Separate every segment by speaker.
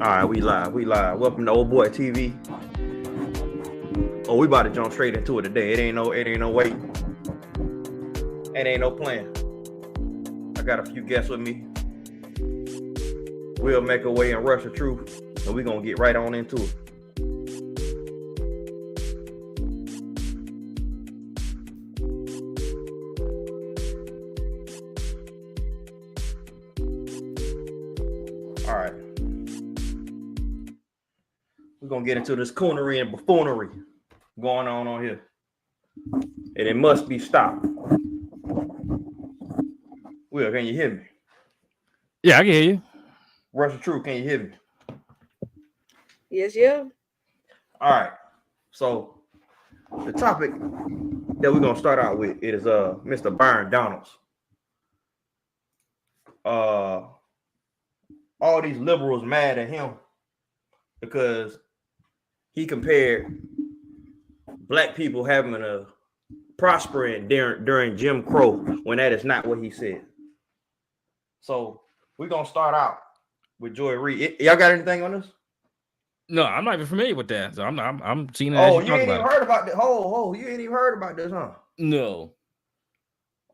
Speaker 1: All right, we live. Welcome to Old Boy TV. Oh, we about to jump straight into it today. It ain't no wait. It ain't no plan. I got a few guests with me. We'll make our way and rush the truth, and we're gonna get right on into it. All right. We're gonna get into this coonery and buffoonery going on here. And it must be stopped. Will, can you hear me?
Speaker 2: Yeah, I can hear you.
Speaker 1: Rush the truth, can you hear me?
Speaker 3: Yes, yeah.
Speaker 1: All right. So the topic that we're gonna start out with is Mr. Byron Donalds. All these liberals mad at him because he compared black people having a prospering during Jim Crow when that is not what he said. So we're gonna start out with Joy Reid. Y'all got anything on this?
Speaker 2: No, I'm not even familiar with that. So I'm seeing that.
Speaker 1: Oh, you ain't even heard about this. You ain't even heard about this, huh?
Speaker 2: No.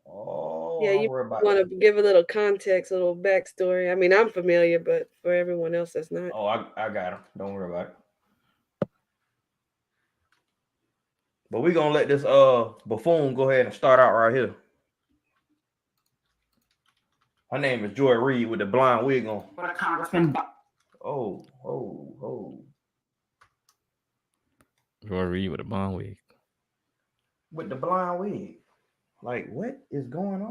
Speaker 1: Oh,
Speaker 3: Yeah, you want to give a little context, a little backstory. I mean, I'm familiar, but for everyone else that's not.
Speaker 1: Oh, I got him. Don't worry about it. But we're gonna let this buffoon go ahead and start out right here. Her name is Joy Reid with the blonde wig on.
Speaker 4: What a congressman.
Speaker 1: Oh.
Speaker 2: Joy Reid with a blonde wig.
Speaker 1: With the blonde wig. Like, what is going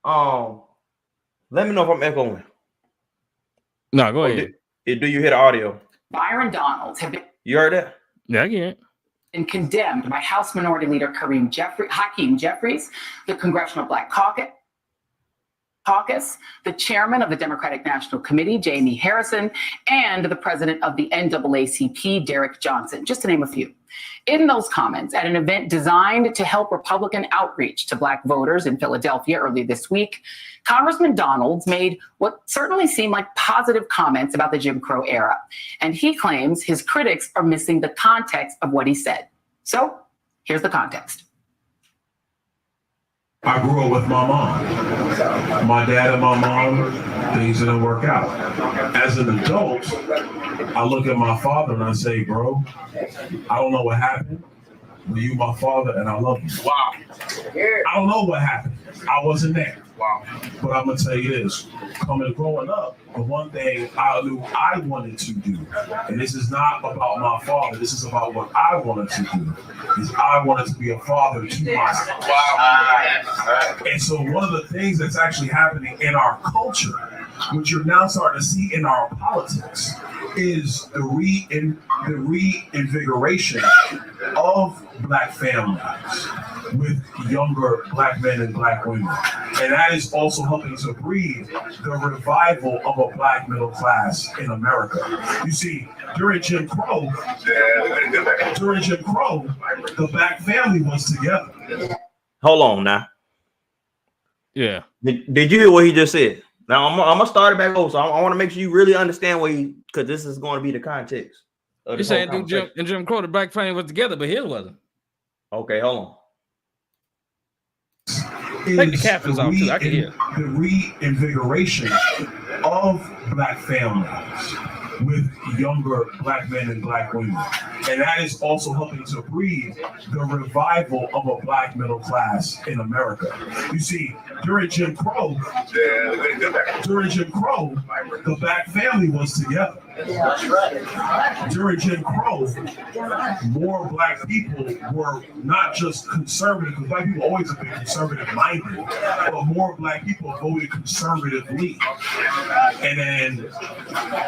Speaker 1: on? Let me know if I'm echoing.
Speaker 2: No, go ahead.
Speaker 1: Do you hear the audio?
Speaker 4: Byron Donalds have been.
Speaker 1: You heard that?
Speaker 2: Yeah, I get it.
Speaker 4: And condemned by House Minority Leader Hakeem Jeffries, the Congressional Black Caucus, the chairman of the Democratic National Committee, Jamie Harrison, and the president of the NAACP, Derek Johnson, just to name a few. In those comments at an event designed to help Republican outreach to Black voters in Philadelphia early this week, Congressman Donalds made what certainly seemed like positive comments about the Jim Crow era. And he claims his critics are missing the context of what he said. So here's the context.
Speaker 5: I grew up with my mom. My dad and my mom, things didn't work out. As an adult, I look at my father and I say, bro, I don't know what happened, but you my father and I love you. Wow. I don't know what happened. I wasn't there. Wow. But I'm going to tell you this. Growing up, the one thing I knew I wanted to do, and this is not about my father, this is about what I wanted to do, is I wanted to be a father to myself. Wow. And so one of the things that's actually happening in our culture, which you're now starting to see in our politics, is the reinvigoration of Black families with younger Black men and Black women. And that is also helping to breed the revival of a Black middle class in America. You see, during Jim Crow, the Black family was together.
Speaker 1: Hold on now.
Speaker 2: Yeah.
Speaker 1: Did you hear what he just said? Now I'm gonna start it back over. So I want to make sure you really understand because this is going to be the context.
Speaker 2: You're saying in Jim Crow, the Black family was together, but his wasn't.
Speaker 1: Okay, hold on.
Speaker 2: Take the captions off too. I can hear
Speaker 5: the reinvigoration of Black families with younger Black men and Black women. And that is also helping to breed the revival of a Black middle class in America. You see, during Jim Crow, the Black family was together. During Jim Crow, more Black people were not just conservative, because Black people always have been conservative-minded, but more Black people voted conservatively. And then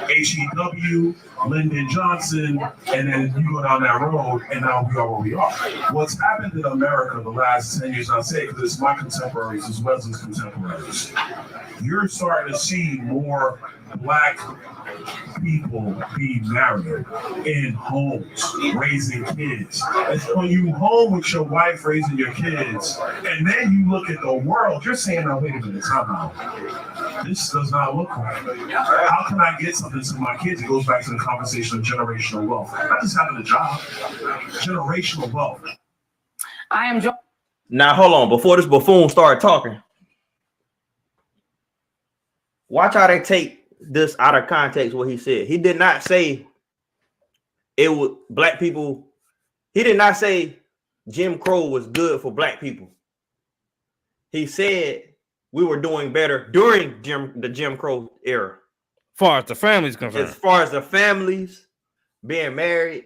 Speaker 5: HEW, Lyndon Johnson, and then you go down that road, and now we are where we are. What's happened in America the last 10 years, I say, because it's my contemporaries as well as his contemporaries, you're starting to see more black people be married in homes, raising kids. It's when you home with your wife raising your kids, and then you look at the world, you're saying, "Oh, wait a minute, somehow this does not look right. How can I get something to my kids?" It goes back to the conversation of generational wealth. Not just having a job, generational wealth.
Speaker 4: I am joined.
Speaker 1: Now, hold on. Before this buffoon started talking, watch how they take this out of context. What he said, he did not say it was black people. He did not say Jim Crow was good for black people. He said we were doing better during the Jim Crow era.
Speaker 2: Far as the family's concerned.
Speaker 1: As far as the families being married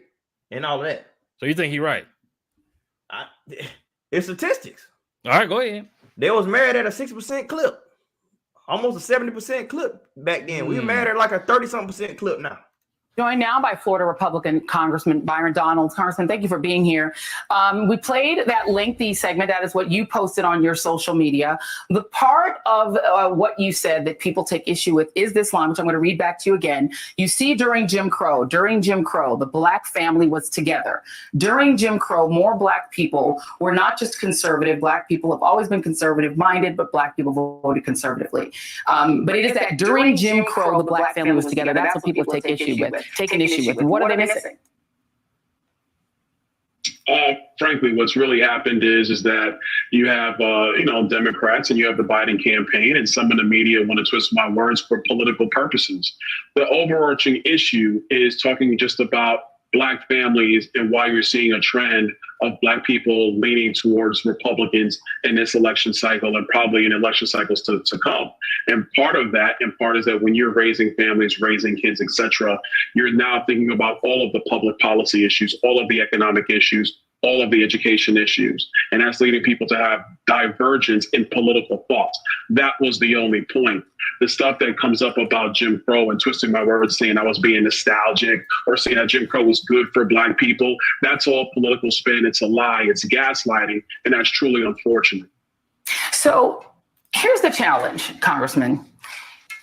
Speaker 1: and all that.
Speaker 2: So you think he's right?
Speaker 1: It's statistics.
Speaker 2: All right, go ahead.
Speaker 1: They was married at a 6% clip, almost a 70% clip back then. We were married at like a 30-something% clip now.
Speaker 4: Joined now by Florida Republican Congressman Byron Donalds. Congressman, thank you for being here. We played that lengthy segment. That is what you posted on your social media. The part of what you said that people take issue with is this line, which I'm going to read back to you again. You see, during Jim Crow, the black family was together. During Jim Crow, more black people were not just conservative. Black people have always been conservative-minded, but black people voted conservatively. But it is that during Jim Crow, the black family was together. That's what people take issue with. Taking issue with. What are they missing?
Speaker 6: Frankly, what's really happened is that you have, Democrats and you have the Biden campaign, and some in the media want to twist my words for political purposes. The overarching issue is talking just about black families and why you're seeing a trend of black people leaning towards Republicans in this election cycle and probably in election cycles to come. And part of that, is that when you're raising families, raising kids, etc., you're now thinking about all of the public policy issues, all of the economic issues, all of the education issues. And that's leading people to have divergence in political thought. That was the only point. The stuff that comes up about Jim Crow and twisting my words, saying I was being nostalgic or saying that Jim Crow was good for black people, that's all political spin. It's a lie. It's gaslighting. And that's truly unfortunate.
Speaker 4: So here's the challenge, Congressman.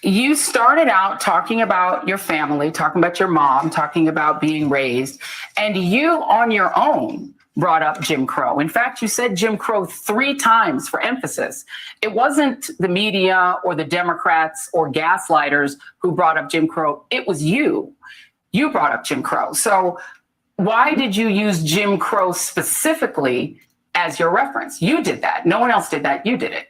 Speaker 4: You started out talking about your family, talking about your mom, talking about being raised, and you on your own brought up Jim Crow. In fact, you said Jim Crow 3 times for emphasis. It wasn't the media or the Democrats or gaslighters who brought up Jim Crow. It was you. You brought up Jim Crow. So why did you use Jim Crow specifically as your reference? You did that. No one else did that. You did it.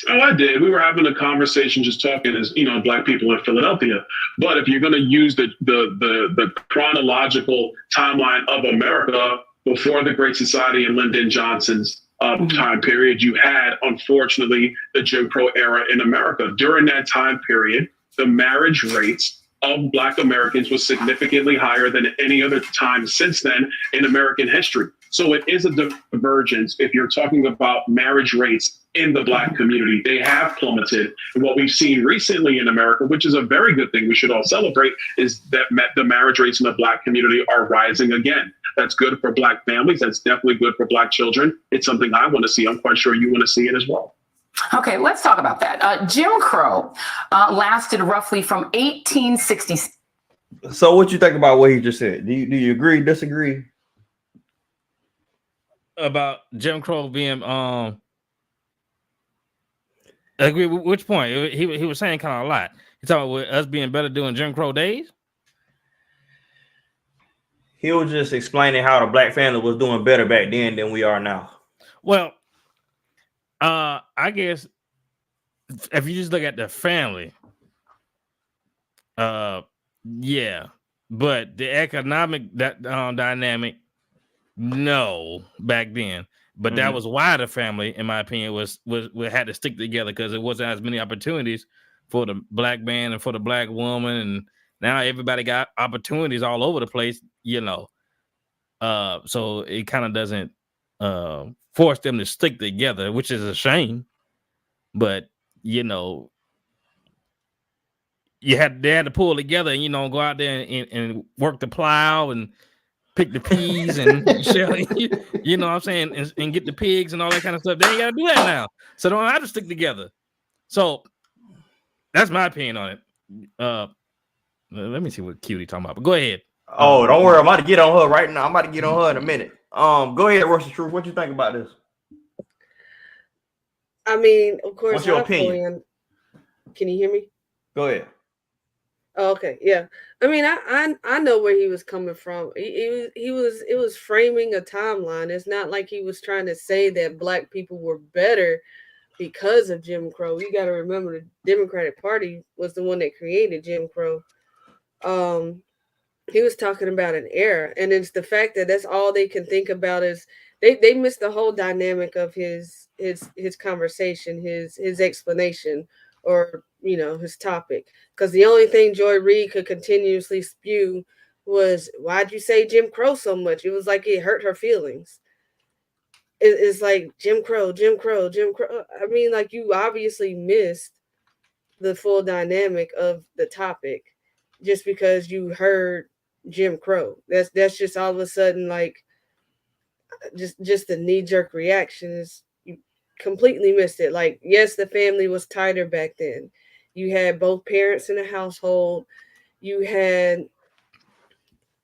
Speaker 6: Oh, I did. We were having a conversation, just talking as, black people in Philadelphia. But if you're going to use the chronological timeline of America before the Great Society and Lyndon Johnson's time period, you had, unfortunately, the Jim Crow era in America. During that time period, the marriage rates of Black Americans was significantly higher than any other time since then in American history. So it is a divergence if you're talking about marriage rates in the Black community. They have plummeted. And what we've seen recently in America, which is a very good thing we should all celebrate, is that the marriage rates in the Black community are rising again. That's good for Black families. That's definitely good for Black children. It's something I want to see. I'm quite sure you want to see it as well.
Speaker 4: Okay, let's talk about that. Jim Crow lasted roughly from 1860.
Speaker 1: So what you think about what he just said? Do you agree, disagree?
Speaker 2: About Jim Crow being agree with which point? He was saying kind of a lot. He talking about us being better doing Jim Crow days.
Speaker 1: He was just explaining how the black family was doing better back then than we are now.
Speaker 2: Well, I guess if you just look at the family, yeah, but the economic dynamic, no, back then. But that was why the family, in my opinion, was had to stick together, because it wasn't as many opportunities for the Black man and for the Black woman, and now everybody got opportunities all over the place, so it kind of doesn't force them to stick together, which is a shame. But they had to pull together and go out there and work the plow and pick the peas and shell, you know what I'm saying, and get the pigs and all that kind of stuff. They ain't got to do that now, so they don't have to stick together. So That's my opinion on it. Let me see what Cutie talking about. But go ahead.
Speaker 1: Oh, don't worry. I'm about to get on her right now. I'm about to get on her in a minute. Go ahead, Russell Truth. What you think about this?
Speaker 3: I mean, of course,
Speaker 1: What's your
Speaker 3: I
Speaker 1: opinion?
Speaker 3: Can you hear me?
Speaker 1: Go ahead.
Speaker 3: Oh, okay, yeah. I mean, I know where he was coming from. It was framing a timeline. It's not like he was trying to say that Black people were better because of Jim Crow. You got to remember the Democratic Party was the one that created Jim Crow. He was talking about an era, and it's the fact that that's all they can think about is they missed the whole dynamic of his conversation, his explanation, or his topic. Because the only thing Joy Reid could continuously spew was, "Why'd you say Jim Crow so much?" It was like it hurt her feelings. It's like Jim Crow, Jim Crow, Jim Crow. I mean, like, you obviously missed the full dynamic of the topic just because you heard Jim Crow. That's just all of a sudden like just a knee-jerk reaction. Is you completely missed it. Like, yes, the family was tighter back then. You had both parents in the household. You had,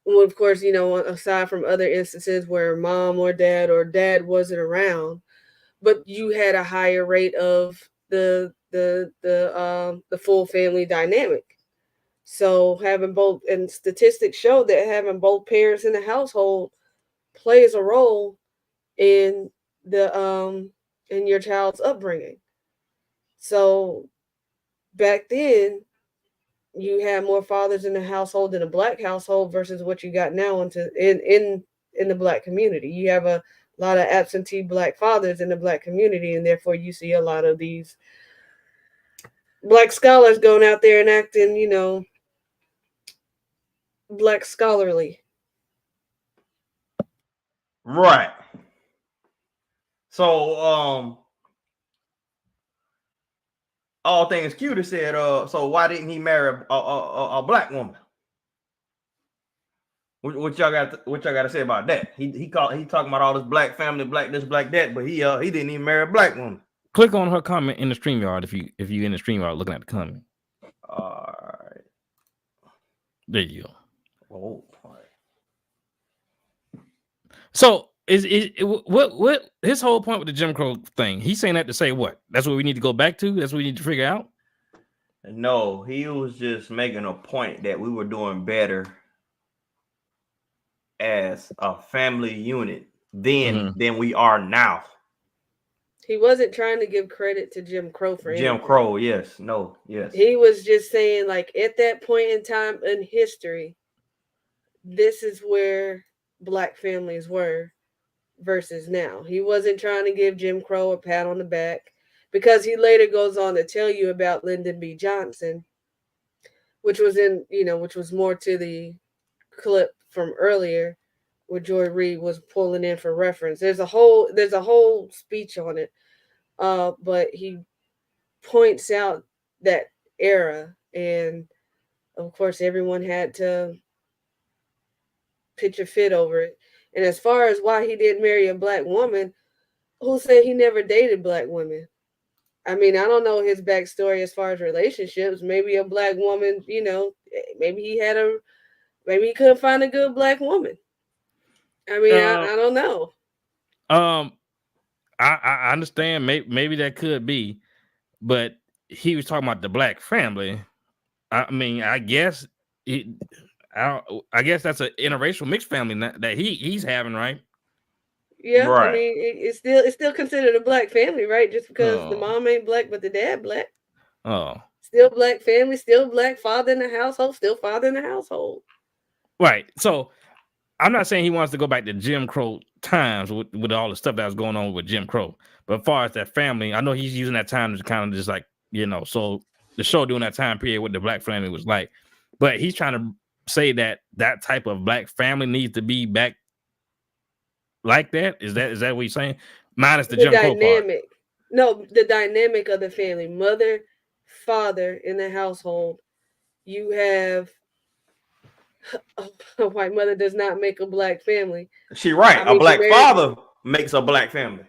Speaker 3: well, of course, aside from other instances where mom or dad wasn't around, but you had a higher rate of the full family dynamic. So having both, and statistics show that having both parents in the household plays a role in the in your child's upbringing. So back then, you had more fathers in the household in a Black household versus what you got now in the Black community. You have a lot of absentee Black fathers in the Black community, and therefore you see a lot of these Black scholars going out there and acting, Black scholarly.
Speaker 1: Right. So, all things Cutie said, so why didn't he marry a Black woman? What y'all got to say about that? He talking about all this Black family, Black this, Black that, but he didn't even marry a Black woman.
Speaker 2: Click on her comment in the StreamYard if you in the StreamYard looking at the comment.
Speaker 1: All right.
Speaker 2: There you go.
Speaker 1: Oh, all right.
Speaker 2: So what his whole point with the Jim Crow thing? He's saying that to say what? That's what we need to go back to. That's what we need to figure out.
Speaker 1: No, he was just making a point that we were doing better as a family unit then than we are now.
Speaker 3: He wasn't trying to give credit to Jim Crow for anything.
Speaker 1: Jim Crow, yes. No, yes.
Speaker 3: He was just saying, like, at that point in time in history, this is where Black families were versus now. He wasn't trying to give Jim Crow a pat on the back, because he later goes on to tell you about Lyndon B. Johnson, which was more to the clip from earlier where Joy Reid was pulling in for reference. There's a whole speech on it, but he points out that era, and of course everyone had to pitch a fit over it. And as far as why he didn't marry a Black woman, who said he never dated Black women? I mean, I don't know his backstory as far as relationships. Maybe a Black woman, maybe he couldn't find a good Black woman. I mean, I don't know.
Speaker 2: I understand. Maybe that could be, but he was talking about the Black family. I mean, I guess that's an interracial mixed family that he's having, right?
Speaker 3: Yeah,
Speaker 1: right.
Speaker 3: I mean, it's still considered a Black family, right? Just because the mom ain't Black, but the dad Black.
Speaker 2: Oh,
Speaker 3: still Black family, still Black father in the household, still father in the household.
Speaker 2: Right. So I'm not saying he wants to go back to Jim Crow times with all the stuff that was going on with Jim Crow. But as far as that family, I know he's using that time to kind of just like, so the show during that time period, what the Black family was like. But he's trying to say that type of Black family needs to be back like that. Is that what you're saying? Minus the Jim Crow part.
Speaker 3: No, the dynamic of the family, mother, father in the household. You have a white mother does not make a Black family.
Speaker 1: She right. A Black father makes a Black family.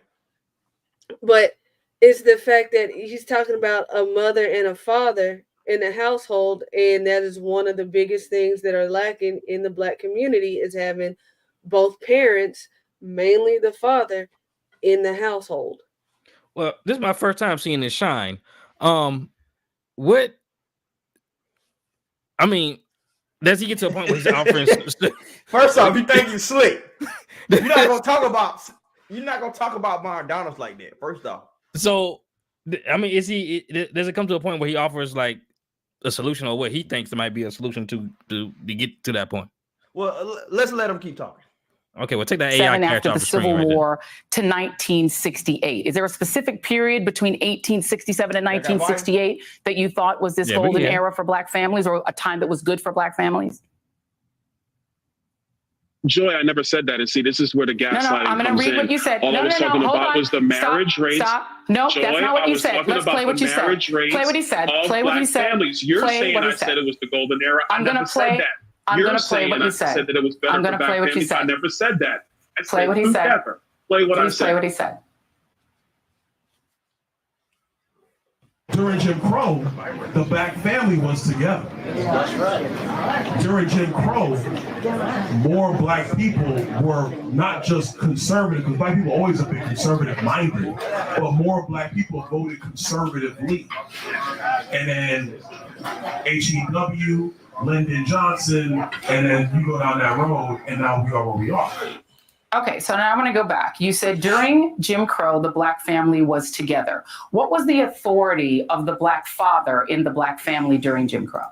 Speaker 3: But It's the fact that he's talking about a mother and a father in the household, and that is one of the biggest things that are lacking in the Black community is having both parents, mainly the father, in the household.
Speaker 2: Well, this is my first time seeing this shine. What? I mean, does he get to a point where he's offering?
Speaker 1: First off, you think you slick. You're not gonna talk about McDonald's like that. First off.
Speaker 2: So, I mean, does it come to a point where he offers like a solution or what he thinks there might be a solution to get to that point?
Speaker 1: Well, let's let him keep talking.
Speaker 2: Okay, well, take that AI character
Speaker 4: after
Speaker 2: off
Speaker 4: the
Speaker 2: the screen
Speaker 4: Civil
Speaker 2: right there.
Speaker 4: War to 1968. Is there a specific period between 1867 and 1968 that you thought was this golden era for Black families, or a time that was good for Black families?
Speaker 6: Joy, I never said that. And see, this is where the gaslighting
Speaker 4: I'm going to read what you said.
Speaker 6: All I was talking about was the marriage rates.
Speaker 4: Stop. No,
Speaker 6: Joy,
Speaker 4: that's not what you said. Let's play what you said.
Speaker 6: Play
Speaker 4: what he said. Play what he said.
Speaker 6: Families. You're saying I said it was the golden era.
Speaker 4: I'm going to play. I'm going to play what you said.
Speaker 6: I said that it was better
Speaker 4: I'm going to play what you said.
Speaker 6: I never said that.
Speaker 4: Play what he said.
Speaker 6: Play what I said.
Speaker 4: Play what he said.
Speaker 5: During Jim Crow, the Black family was together.
Speaker 1: That's right.
Speaker 5: During Jim Crow, more Black people were not just conservative, because Black people always have been conservative-minded, but more Black people voted conservatively. And then H.E.W., Lyndon Johnson, and then you go down that road, and now we are where we are.
Speaker 4: Okay, so now I'm going to go back. You said during Jim Crow, the Black family was together. What was the authority of the Black father in the Black family during Jim Crow?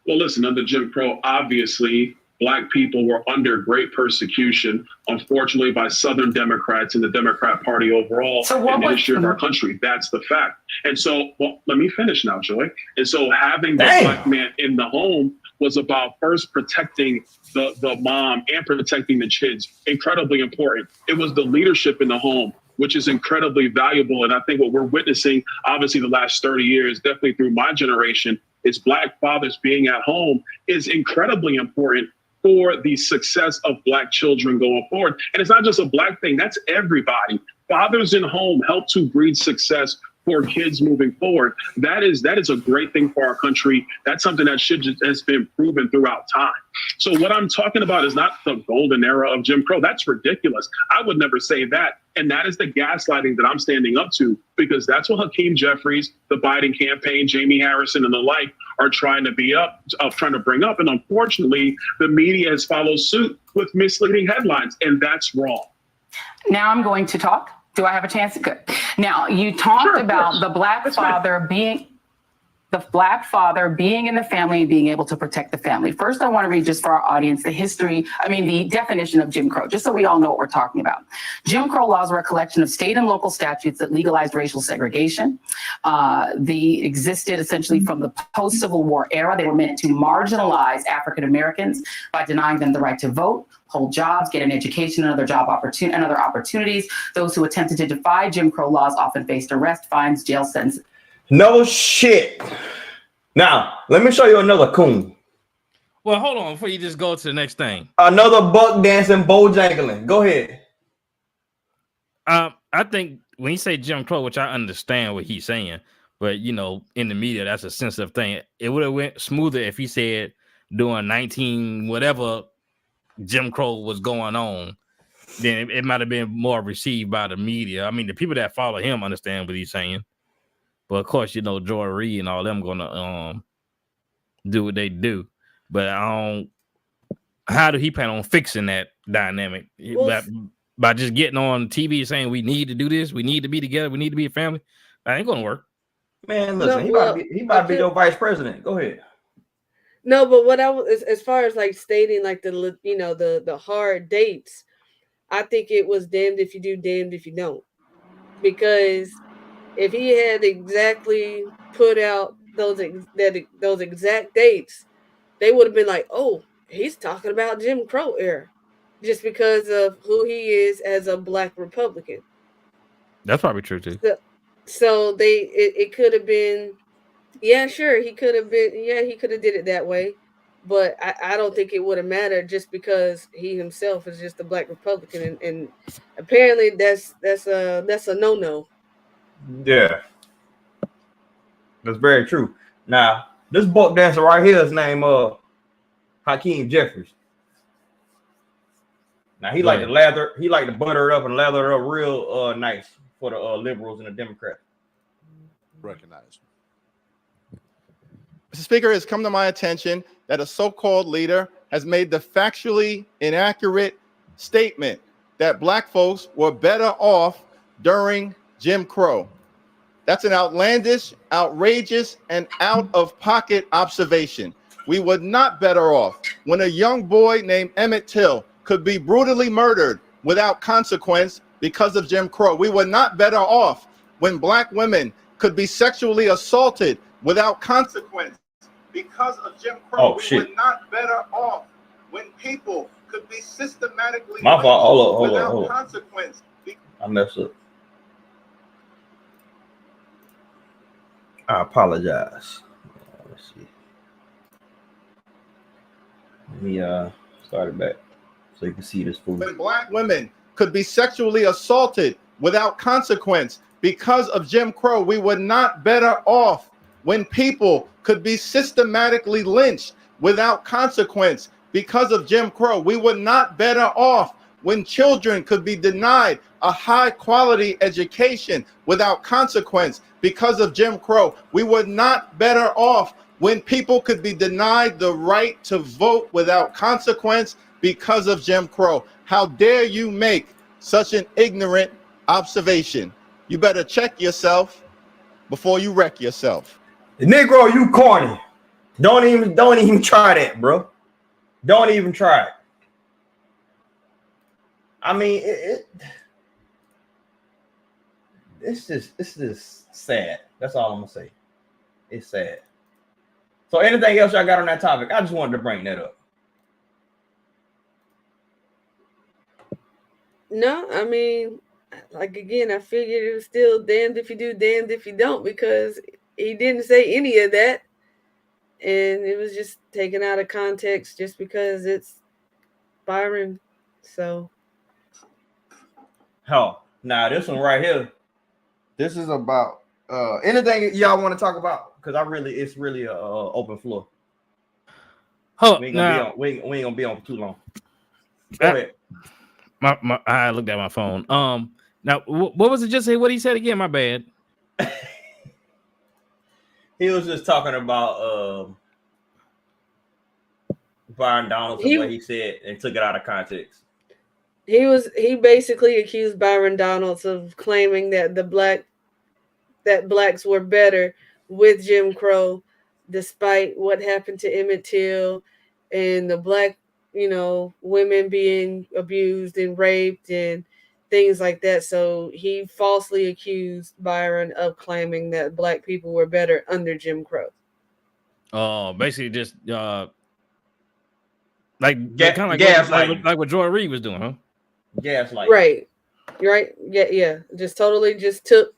Speaker 6: Well, listen, under Jim Crow, obviously, Black people were under great persecution, unfortunately, by Southern Democrats and the Democrat Party overall in the history of our country. That's the fact. And so, well, let me finish now, Joy. And so having the Black man in the home was about first protecting the mom and protecting the kids. Incredibly important. It was the leadership in the home, which is incredibly valuable. And I think what we're witnessing, obviously, the last 30 years, definitely through my generation, is Black fathers being at home is incredibly important for the success of Black children going forward. And it's not just a Black thing, that's everybody. Fathers in home help to breed success for kids moving forward. That is a great thing for our country. That's something that has been proven throughout time. So what I'm talking about is not the golden era of Jim Crow. That's ridiculous. I would never say that. And that is the gaslighting that I'm standing up to, because that's what Hakeem Jeffries, the Biden campaign, Jamie Harrison, and the like are trying to trying to bring up. And unfortunately, the media has followed suit with misleading headlines, and that's wrong.
Speaker 4: Now I'm going to talk. Do I have a chance? Good. Now, you talked about the Black father being in the family and being able to protect the family. First, I want to read just for our audience the definition of Jim Crow, just so we all know what we're talking about. Jim Crow laws were a collection of state and local statutes that legalized racial segregation. They existed essentially from the post-Civil War era. They were meant to marginalize African Americans by denying them the right to vote, hold jobs, get an education, and other opportunities. Those who attempted to defy Jim Crow laws often faced arrest, fines, jail sentences.
Speaker 1: No shit. Now, let me show you another coon.
Speaker 2: Well, hold on before you just go to the next thing.
Speaker 1: Another buck dancing, bojangling. Go ahead.
Speaker 2: I think when you say Jim Crow, which I understand what he's saying, but in the media, that's a sensitive thing. It would have went smoother if he said during 19 whatever Jim Crow was going on. Then it might have been more received by the media. I mean, the people that follow him understand what he's saying. But of course, Joy Reid and all them gonna do what they do. But how do he plan on fixing that dynamic? By just getting on TV saying we need to do this, we need to be together, we need to be a family? That ain't gonna work.
Speaker 1: Man, listen, he might be your vice president. Go ahead.
Speaker 3: No, but what I was, as far as like stating like the hard dates, I think it was damned if you do, damned if you don't, because if he had exactly put out those exact dates, they would have been like, "Oh, he's talking about Jim Crow era," just because of who he is as a Black Republican.
Speaker 2: That's probably true too.
Speaker 3: So it could have been, yeah, sure, he could have did it that way, but I don't think it would have mattered just because he himself is just a black Republican, and apparently that's a no.
Speaker 1: Yeah, that's very true. Now, this buck dancer right here is named Hakeem Jeffries. Now he like to butter it up and lather it up real nice for the liberals and the Democrats.
Speaker 7: Recognize. Mr. Speaker, it has come to my attention that a so-called leader has made the factually inaccurate statement that black folks were better off during Jim Crow. That's an outlandish, outrageous, and out-of-pocket observation. We were not better off when a young boy named Emmett Till could be brutally murdered without consequence because of Jim Crow. We were not better off when black women could be sexually assaulted without consequence because of Jim Crow. We were not better off when people could be systematically without consequence.
Speaker 1: I messed up. I apologize. Let's see. Let me start it back so you can see this food.
Speaker 7: When black women could be sexually assaulted without consequence because of Jim Crow, we were not better off when people could be systematically lynched without consequence because of Jim Crow. We were not better off when children could be denied a high quality education without consequence because of Jim Crow. We were not better off when people could be denied the right to vote without consequence because of Jim Crow. How dare you make such an ignorant observation? You better check yourself before you wreck yourself.
Speaker 1: Negro, you corny. Don't even try that, bro. Don't even try it. I mean, it's just sad. That's all I'm gonna say. It's sad. So anything else y'all got on that topic? I just wanted to bring that up.
Speaker 3: No, I mean, like again, I figured it was still damned if you do, damned if you don't, because he didn't say any of that, and it was just taken out of context just because it's Byron. So,
Speaker 1: hell, now this one right here, this is about anything y'all want to talk about, because it's really a open floor. We ain't gonna be on for too long. Go ahead.
Speaker 2: I looked at my phone. Now what was it? Just say what he said again. My bad.
Speaker 1: He was just talking about Byron Donalds and what he said and took it out of context.
Speaker 3: He basically accused Byron Donalds of claiming that blacks were better with Jim Crow, despite what happened to Emmett Till and the black, women being abused and raped and things like that. So he falsely accused Byron of claiming that black people were better under Jim Crow.
Speaker 2: Oh, basically just like what Joy Reid was doing, huh?
Speaker 1: Gaslight.
Speaker 3: Right. Yeah. Just totally just took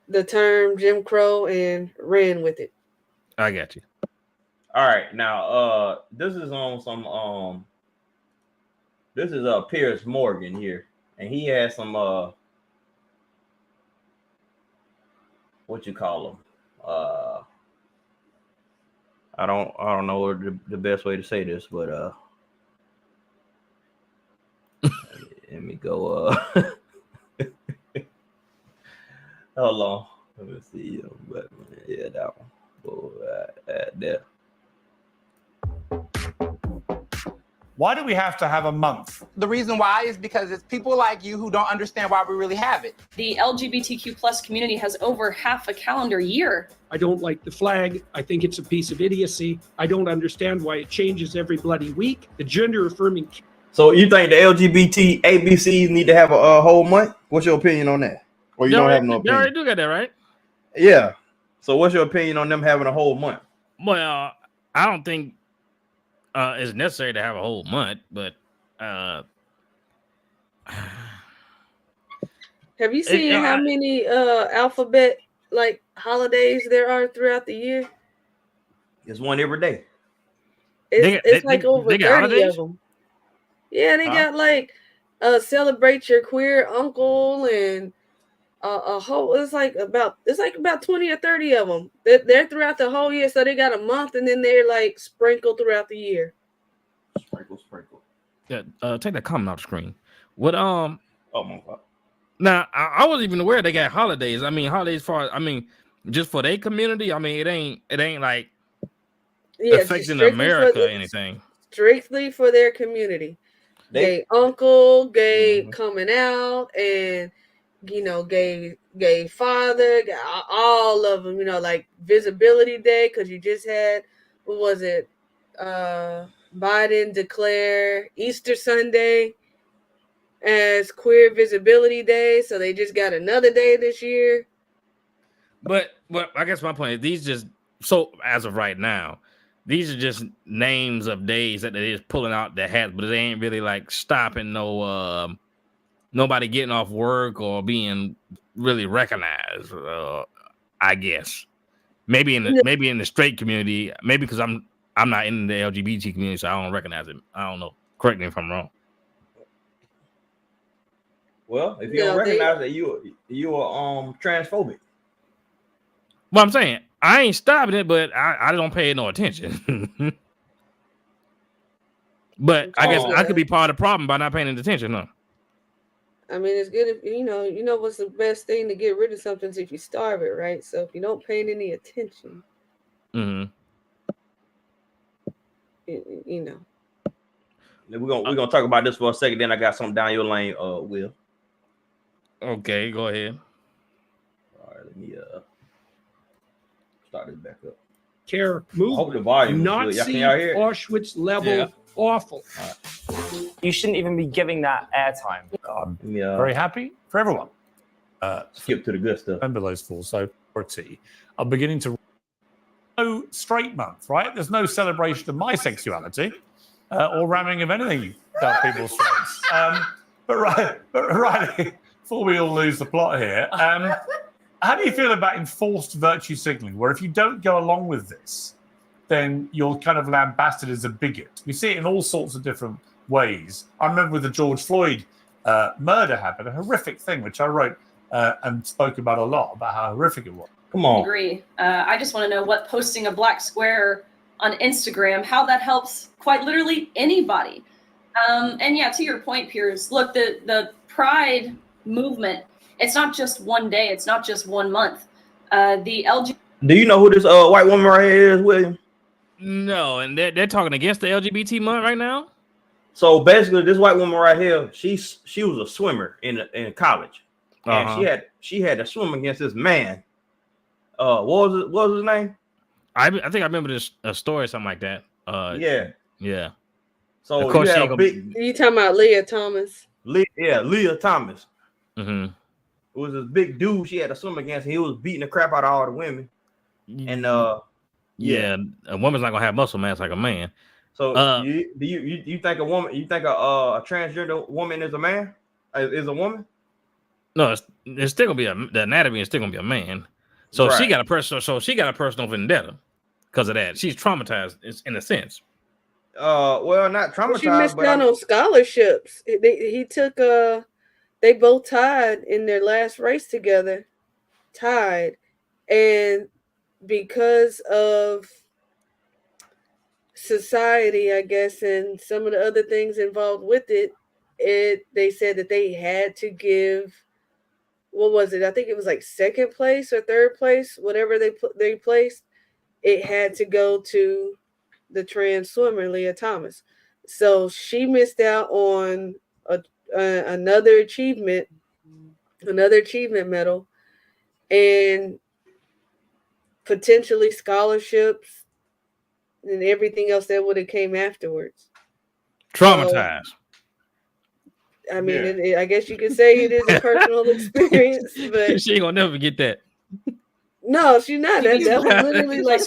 Speaker 3: the term Jim Crow and ran with it.
Speaker 2: I got you.
Speaker 1: All right, now this is on some this is Piers Morgan here, and he has some what you call them? I don't know the best way to say this, but let me go hold on. Let me see. Yeah, that one. Oh, there.
Speaker 8: Why do we have to have a month?
Speaker 9: The reason why is because it's people like you who don't understand why we really have it.
Speaker 10: The LGBTQ plus community has over half a calendar year.
Speaker 11: I don't like the flag. I think it's a piece of idiocy. I don't understand why it changes every bloody week. The gender affirming.
Speaker 1: So you think the LGBT ABCs need to have a whole month? What's your opinion on that? Or you don't have no opinion?
Speaker 2: You already do got that, right?
Speaker 1: Yeah. So what's your opinion on them having a whole month?
Speaker 2: Well, I don't think it's necessary to have a whole month, but
Speaker 3: have you seen how many alphabet holidays there are throughout the year?
Speaker 1: It's one every day.
Speaker 3: It's like over
Speaker 2: they got
Speaker 3: 30
Speaker 2: holidays?
Speaker 3: of them. Yeah, they
Speaker 2: Huh?
Speaker 3: got like celebrate your queer uncle and a whole. It's like about 20 or 30 of them. They're throughout the whole year, so they got a month, and then they're like sprinkled throughout the year.
Speaker 1: Sprinkle.
Speaker 2: Yeah, take that comment off the screen. What
Speaker 1: Oh my God.
Speaker 2: Now I wasn't even aware they got holidays. I mean, holidays just for their community. I mean, it ain't like
Speaker 3: Yeah,
Speaker 2: affecting America or anything.
Speaker 3: Strictly for their community. Gay uncle, gay coming out, and gay father, all of them. Like Visibility Day, because you just had, what was it? Biden declare Easter Sunday as Queer Visibility Day, so they just got another day this year.
Speaker 2: But I guess my point is these just so as of right now, these are just names of days that they're just pulling out their hats, but it ain't really like stopping nobody getting off work or being really recognized. I guess maybe in the straight community, maybe because I'm not in the LGBT community, so I don't recognize it. I don't know. Correct me if I'm wrong.
Speaker 1: Well, if you don't recognize that you are transphobic.
Speaker 2: Well, I'm saying I ain't stopping it, but I don't pay no attention. But I guess I could be part of the problem by not paying attention, huh?
Speaker 3: I mean, it's good if you know what's the best thing to get rid of something is if you starve it, right? So if you don't pay any attention,
Speaker 2: mm-hmm.
Speaker 3: We're
Speaker 1: gonna talk about this for a second. Then I got something down your lane, Will.
Speaker 2: Okay, go ahead.
Speaker 1: All right, let me start this back up.
Speaker 3: Care
Speaker 1: I hope the volume is
Speaker 11: Nazi
Speaker 1: good. Can y'all hear it?
Speaker 11: Auschwitz level awful.
Speaker 12: You shouldn't even be giving that airtime.
Speaker 8: I'm very happy for everyone.
Speaker 1: Skip to the good stuff.
Speaker 8: Remember those fools. So, I'm beginning to. No straight month, right? There's no celebration of my sexuality or ramming of anything down people's throats. But right, before we all lose the plot here, how do you feel about enforced virtue signaling, where if you don't go along with this, then you're kind of lambasted as a bigot? We see it in all sorts of different ways. I remember with the George Floyd murder happened, a horrific thing, which I wrote and spoke about a lot, about how horrific it was.
Speaker 1: Come on.
Speaker 10: I agree. I just want to know what posting a black square on Instagram, how that helps quite literally anybody. And yeah, to your point, Piers, look, the Pride movement, it's not just one day, it's not just 1 month. The LGBT.
Speaker 1: Do you know who this white woman right here is, William?
Speaker 2: No, and they're talking against the LGBT month right now.
Speaker 1: So basically, this white woman right here, she was a swimmer in college, and she had to swim against this man. What was his name?
Speaker 2: I think I remember this story or something like that. Yeah.
Speaker 1: So
Speaker 2: of course,
Speaker 3: you talking about Leah Thomas?
Speaker 1: Leah Thomas.
Speaker 2: Mm-hmm.
Speaker 1: It was this big dude she had to swim against. He was beating the crap out of all the women. And
Speaker 2: yeah, a woman's not gonna have muscle mass like a man.
Speaker 1: So you think a woman? You think a transgender woman is a man? Is a woman?
Speaker 2: No, it's still gonna be the anatomy is still gonna be a man. So
Speaker 1: right.
Speaker 2: she got a personal vendetta because of that. She's traumatized in a sense.
Speaker 1: Well, not traumatized.
Speaker 3: She missed out on scholarships. He took they both tied in their last race together, and because of society, I guess, and some of the other things involved with it, they said that they had to give. What was it? I think it was like second place or third place, whatever they placed. It had to go to the trans swimmer, Leah Thomas. So she missed out on another achievement medal, and potentially scholarships and everything else that would have came afterwards.
Speaker 2: Traumatized.
Speaker 3: I mean, I guess you could say it is a personal experience, but
Speaker 2: she ain't gonna never forget that.
Speaker 3: No, she's not. That was literally like,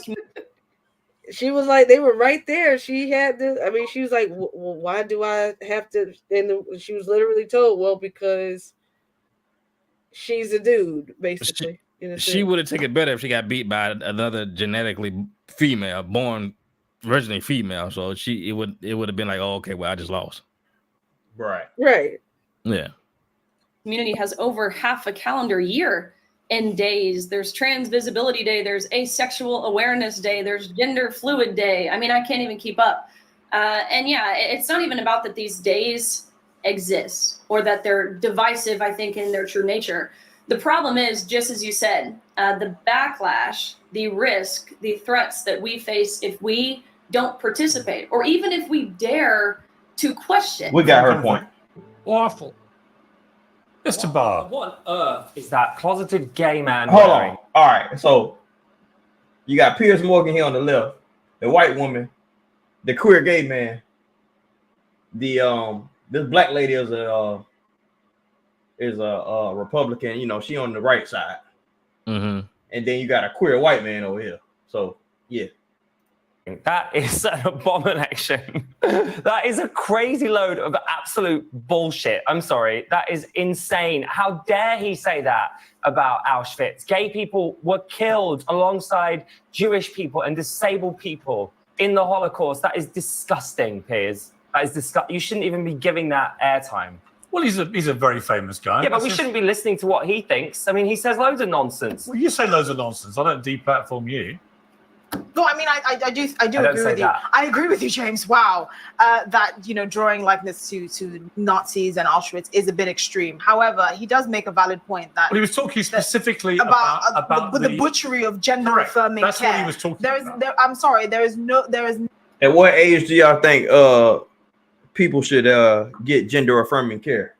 Speaker 3: she was like, they were right there. She had to. I mean, she was like, well, why do I have to? And she was literally told, well, because she's a dude, basically.
Speaker 2: She would have taken it better if she got beat by another genetically female, born originally female, so it would have been like, oh, okay, well, I just lost.
Speaker 1: Right.
Speaker 3: Right.
Speaker 2: Yeah.
Speaker 10: Community has over half a calendar year in days. There's Trans Visibility Day, there's Asexual Awareness Day, there's Gender Fluid Day. I mean, I can't even keep up. And yeah, it's not even about that these days exist or that they're divisive, I think, in their true nature. The problem is, just as you said, the backlash, the risk, the threats that we face if we don't participate, or even if we dare to question.
Speaker 1: We got her point.
Speaker 11: Awful.
Speaker 8: Mr. Barr.
Speaker 12: What on earth is that closeted gay man
Speaker 1: Hold
Speaker 12: wearing?
Speaker 1: on. All right. So you got Piers Morgan here on the left, the white woman, the queer gay man. The this black lady is a Republican. You know, she on the right side.
Speaker 2: Mm-hmm.
Speaker 1: And then you got a queer white man over here. So yeah.
Speaker 12: That is an abomination. That is a crazy load of absolute bullshit. I'm sorry. That is insane. How dare he say that about Auschwitz? Gay people were killed alongside Jewish people and disabled people in the Holocaust. That is disgusting, Piers. That is disgusting. You shouldn't even be giving that airtime.
Speaker 8: Well, he's a very famous guy.
Speaker 12: Yeah, but we shouldn't be listening to what he thinks. I mean, he says loads of nonsense.
Speaker 8: Well, you say loads of nonsense. I don't deplatform you.
Speaker 9: No, I mean, I do agree with you.
Speaker 12: that.
Speaker 9: I agree with you, James. Wow, that drawing likeness to Nazis and Auschwitz is a bit extreme. However, he does make a valid point that
Speaker 8: Well, he was talking specifically
Speaker 9: about the butchery of gender affirming
Speaker 8: That's
Speaker 9: care.
Speaker 8: what he was talking about.
Speaker 9: I'm sorry. There is
Speaker 1: At what age do y'all think people should get gender affirming care?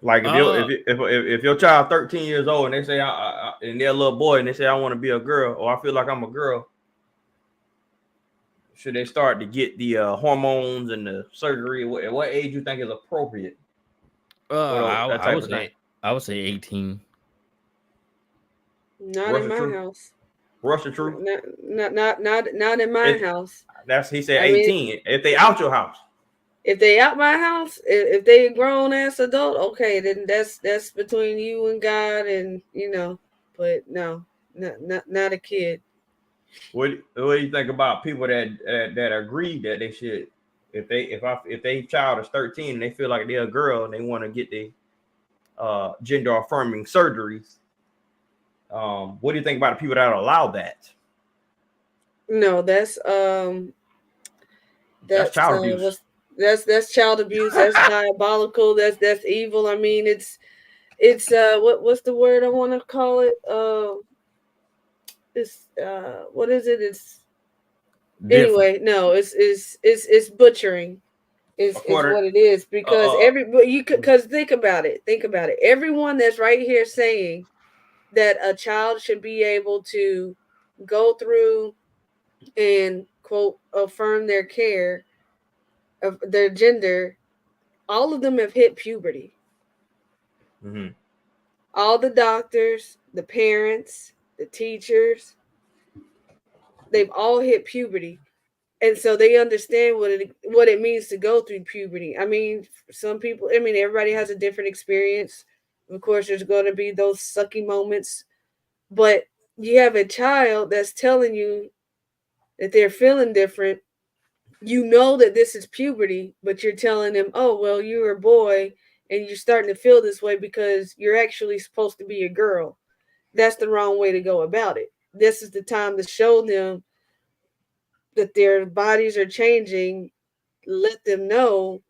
Speaker 1: Like if your child 13 years old and they say and they're a little boy and they say I want to be a girl or I feel like I'm a girl, should they start to get the hormones and the surgery? At what age you think is appropriate?
Speaker 2: I would say 18.
Speaker 3: Not in my house.
Speaker 1: Russia True.
Speaker 3: Not in my house.
Speaker 1: That's he said 18. If they out your house.
Speaker 3: If they out my house, if they a grown ass adult, okay, then that's between you and God, and But no, not a kid.
Speaker 1: What do you think about people that agree that they should, if they child is 13 and they feel like they're a girl and they want to get the gender affirming surgeries? What do you think about the people that allow that?
Speaker 3: No, that's
Speaker 1: child abuse.
Speaker 3: That's child abuse. That's diabolical. That's evil. I mean, it's what's the word I want to call it? What is it? It's different. Anyway. No, it's butchering. Is what it is, because think about it. Everyone that's right here saying that a child should be able to go through and quote affirm their care of their gender, all of them have hit puberty.
Speaker 1: Mm-hmm.
Speaker 3: All the doctors, the parents, the teachers, they've all hit puberty. And so they understand what it means to go through puberty. I mean, some people, everybody has a different experience. Of course, there's going to be those sucky moments, but you have a child that's telling you that they're feeling different. You know that this is puberty, but you're telling them, oh, well, you're a boy and you're starting to feel this way because you're actually supposed to be a girl. That's the wrong way to go about it. This is the time to show them that their bodies are changing, let them know.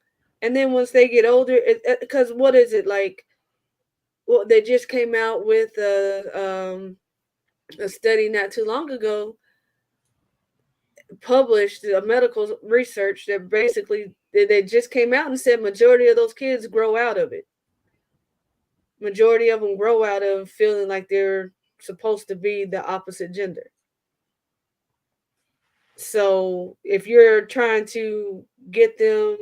Speaker 3: And then once they get older, because what is it like? Well, they just came out with a study not too long ago, published a medical research that basically they just came out and said majority of those kids grow out of it. Majority of them grow out of feeling like they're supposed to be the opposite gender. So if you're trying to get them,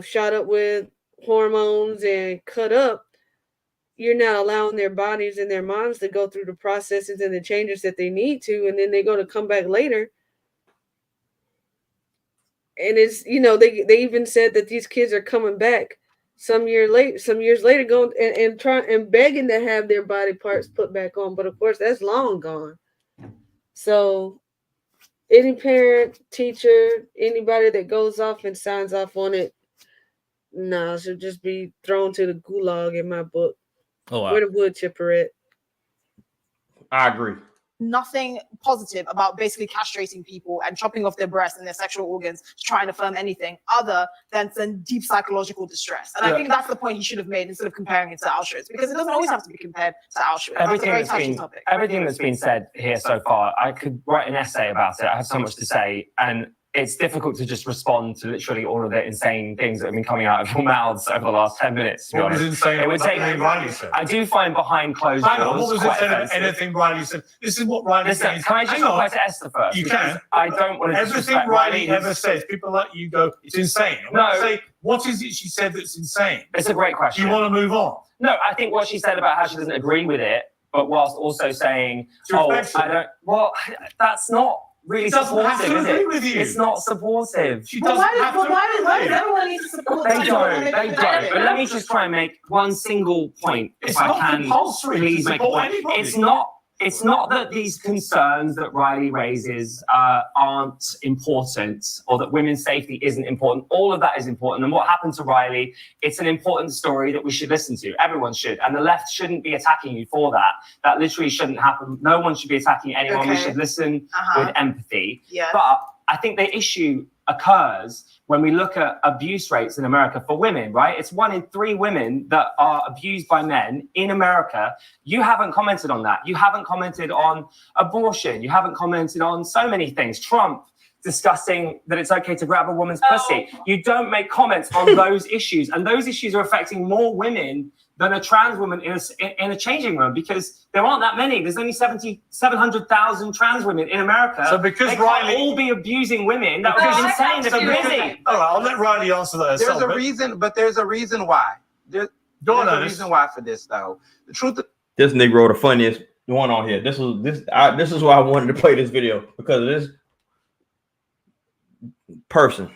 Speaker 3: shot up with hormones and cut up, you're not allowing their bodies and their minds to go through the processes and the changes that they need to, and then they're going to come back later. And it's, they even said that these kids are coming back some years later, going and begging to have their body parts put back on. But of course, that's long gone. So any parent, teacher, anybody that goes off and signs off on it, no, should just be thrown to the gulag in my book.
Speaker 2: Oh, wow.
Speaker 3: Where the wood chipper at?
Speaker 1: I agree.
Speaker 9: Nothing positive about basically castrating people and chopping off their breasts and their sexual organs to try and affirm anything other than some deep psychological distress. And I think that's the point he should have made instead of comparing it to Auschwitz, because it doesn't always have to be compared to Auschwitz.
Speaker 12: Everything that's been said here so far, I could write an essay about it. I have so much to say, and it's difficult to just respond to literally all of the insane things that have been coming out of your mouths over the last 10 minutes. To be
Speaker 8: What was
Speaker 12: honest.
Speaker 8: insane?
Speaker 12: It would
Speaker 8: What
Speaker 12: take.
Speaker 8: Riley said?
Speaker 12: I do find behind closed
Speaker 8: Hang
Speaker 12: doors.
Speaker 8: on, what was
Speaker 12: quite
Speaker 8: insane about
Speaker 12: offensive.
Speaker 8: anything Riley said? This is what Riley
Speaker 12: Listen,
Speaker 8: says.
Speaker 12: can I just
Speaker 8: Hang on.
Speaker 12: reply to Esther first?
Speaker 8: You
Speaker 12: Because
Speaker 8: can.
Speaker 12: I don't want to
Speaker 8: Everything
Speaker 12: disrespect
Speaker 8: Riley
Speaker 12: Riley's-
Speaker 8: ever says, people like you go, it's insane. I want to say, what is it she said that's insane?
Speaker 12: It's a great question.
Speaker 8: You want to move on?
Speaker 12: No, I think what she said about how she doesn't agree with it, but whilst also saying,
Speaker 8: It's
Speaker 12: "Oh,
Speaker 8: respectful.
Speaker 12: I don't." Well, that's not really
Speaker 8: She doesn't have
Speaker 12: supportive,
Speaker 8: to
Speaker 12: is
Speaker 8: agree
Speaker 12: it?
Speaker 8: with you.
Speaker 12: It's not supportive.
Speaker 8: She
Speaker 9: But
Speaker 8: doesn't
Speaker 9: why
Speaker 8: have to
Speaker 9: does
Speaker 8: agree.
Speaker 9: everyone need to support
Speaker 12: They
Speaker 9: someone
Speaker 12: don't.
Speaker 9: when
Speaker 12: They
Speaker 9: do
Speaker 12: don't.
Speaker 9: it?
Speaker 12: But let me just try and make one single point,
Speaker 8: It's
Speaker 12: if I
Speaker 8: not
Speaker 12: can.
Speaker 8: compulsory to
Speaker 12: Please make a
Speaker 8: support
Speaker 12: point.
Speaker 8: anybody.
Speaker 12: It's not. It's not that these concerns that Riley raises aren't important, or that women's safety isn't important. All of that is important. And what happened to Riley, it's an important story that we should listen to. Everyone should. And the left shouldn't be attacking you for that. That literally shouldn't happen. No one should be attacking anyone. We
Speaker 9: Okay.
Speaker 12: should listen
Speaker 9: Uh-huh.
Speaker 12: with empathy.
Speaker 9: Yeah.
Speaker 12: But I think the issue occurs when we look at abuse rates in America for women, right? It's 1 in 3 women that are abused by men in America. You haven't commented on that. You haven't commented on abortion. You haven't commented on so many things. Trump discussing that it's okay to grab a woman's pussy. You don't make comments on those issues. And those issues are affecting more women than a trans woman in a changing room, because there aren't that many. There's only 700,000 trans women in America.
Speaker 8: So because
Speaker 12: they
Speaker 8: Riley-
Speaker 12: can't all be abusing women, that would
Speaker 8: Because-
Speaker 12: be insane. They're
Speaker 8: so
Speaker 12: too
Speaker 8: because-
Speaker 12: busy.
Speaker 8: All right, I'll let Riley answer that herself.
Speaker 13: There's a
Speaker 8: but-
Speaker 13: reason, but there's a reason why. There's
Speaker 8: Go on,
Speaker 13: a
Speaker 8: Ernest.
Speaker 13: reason why for this, though. The truth,
Speaker 1: This Negro the funniest one on here. This is why I wanted to play this video, because of this person.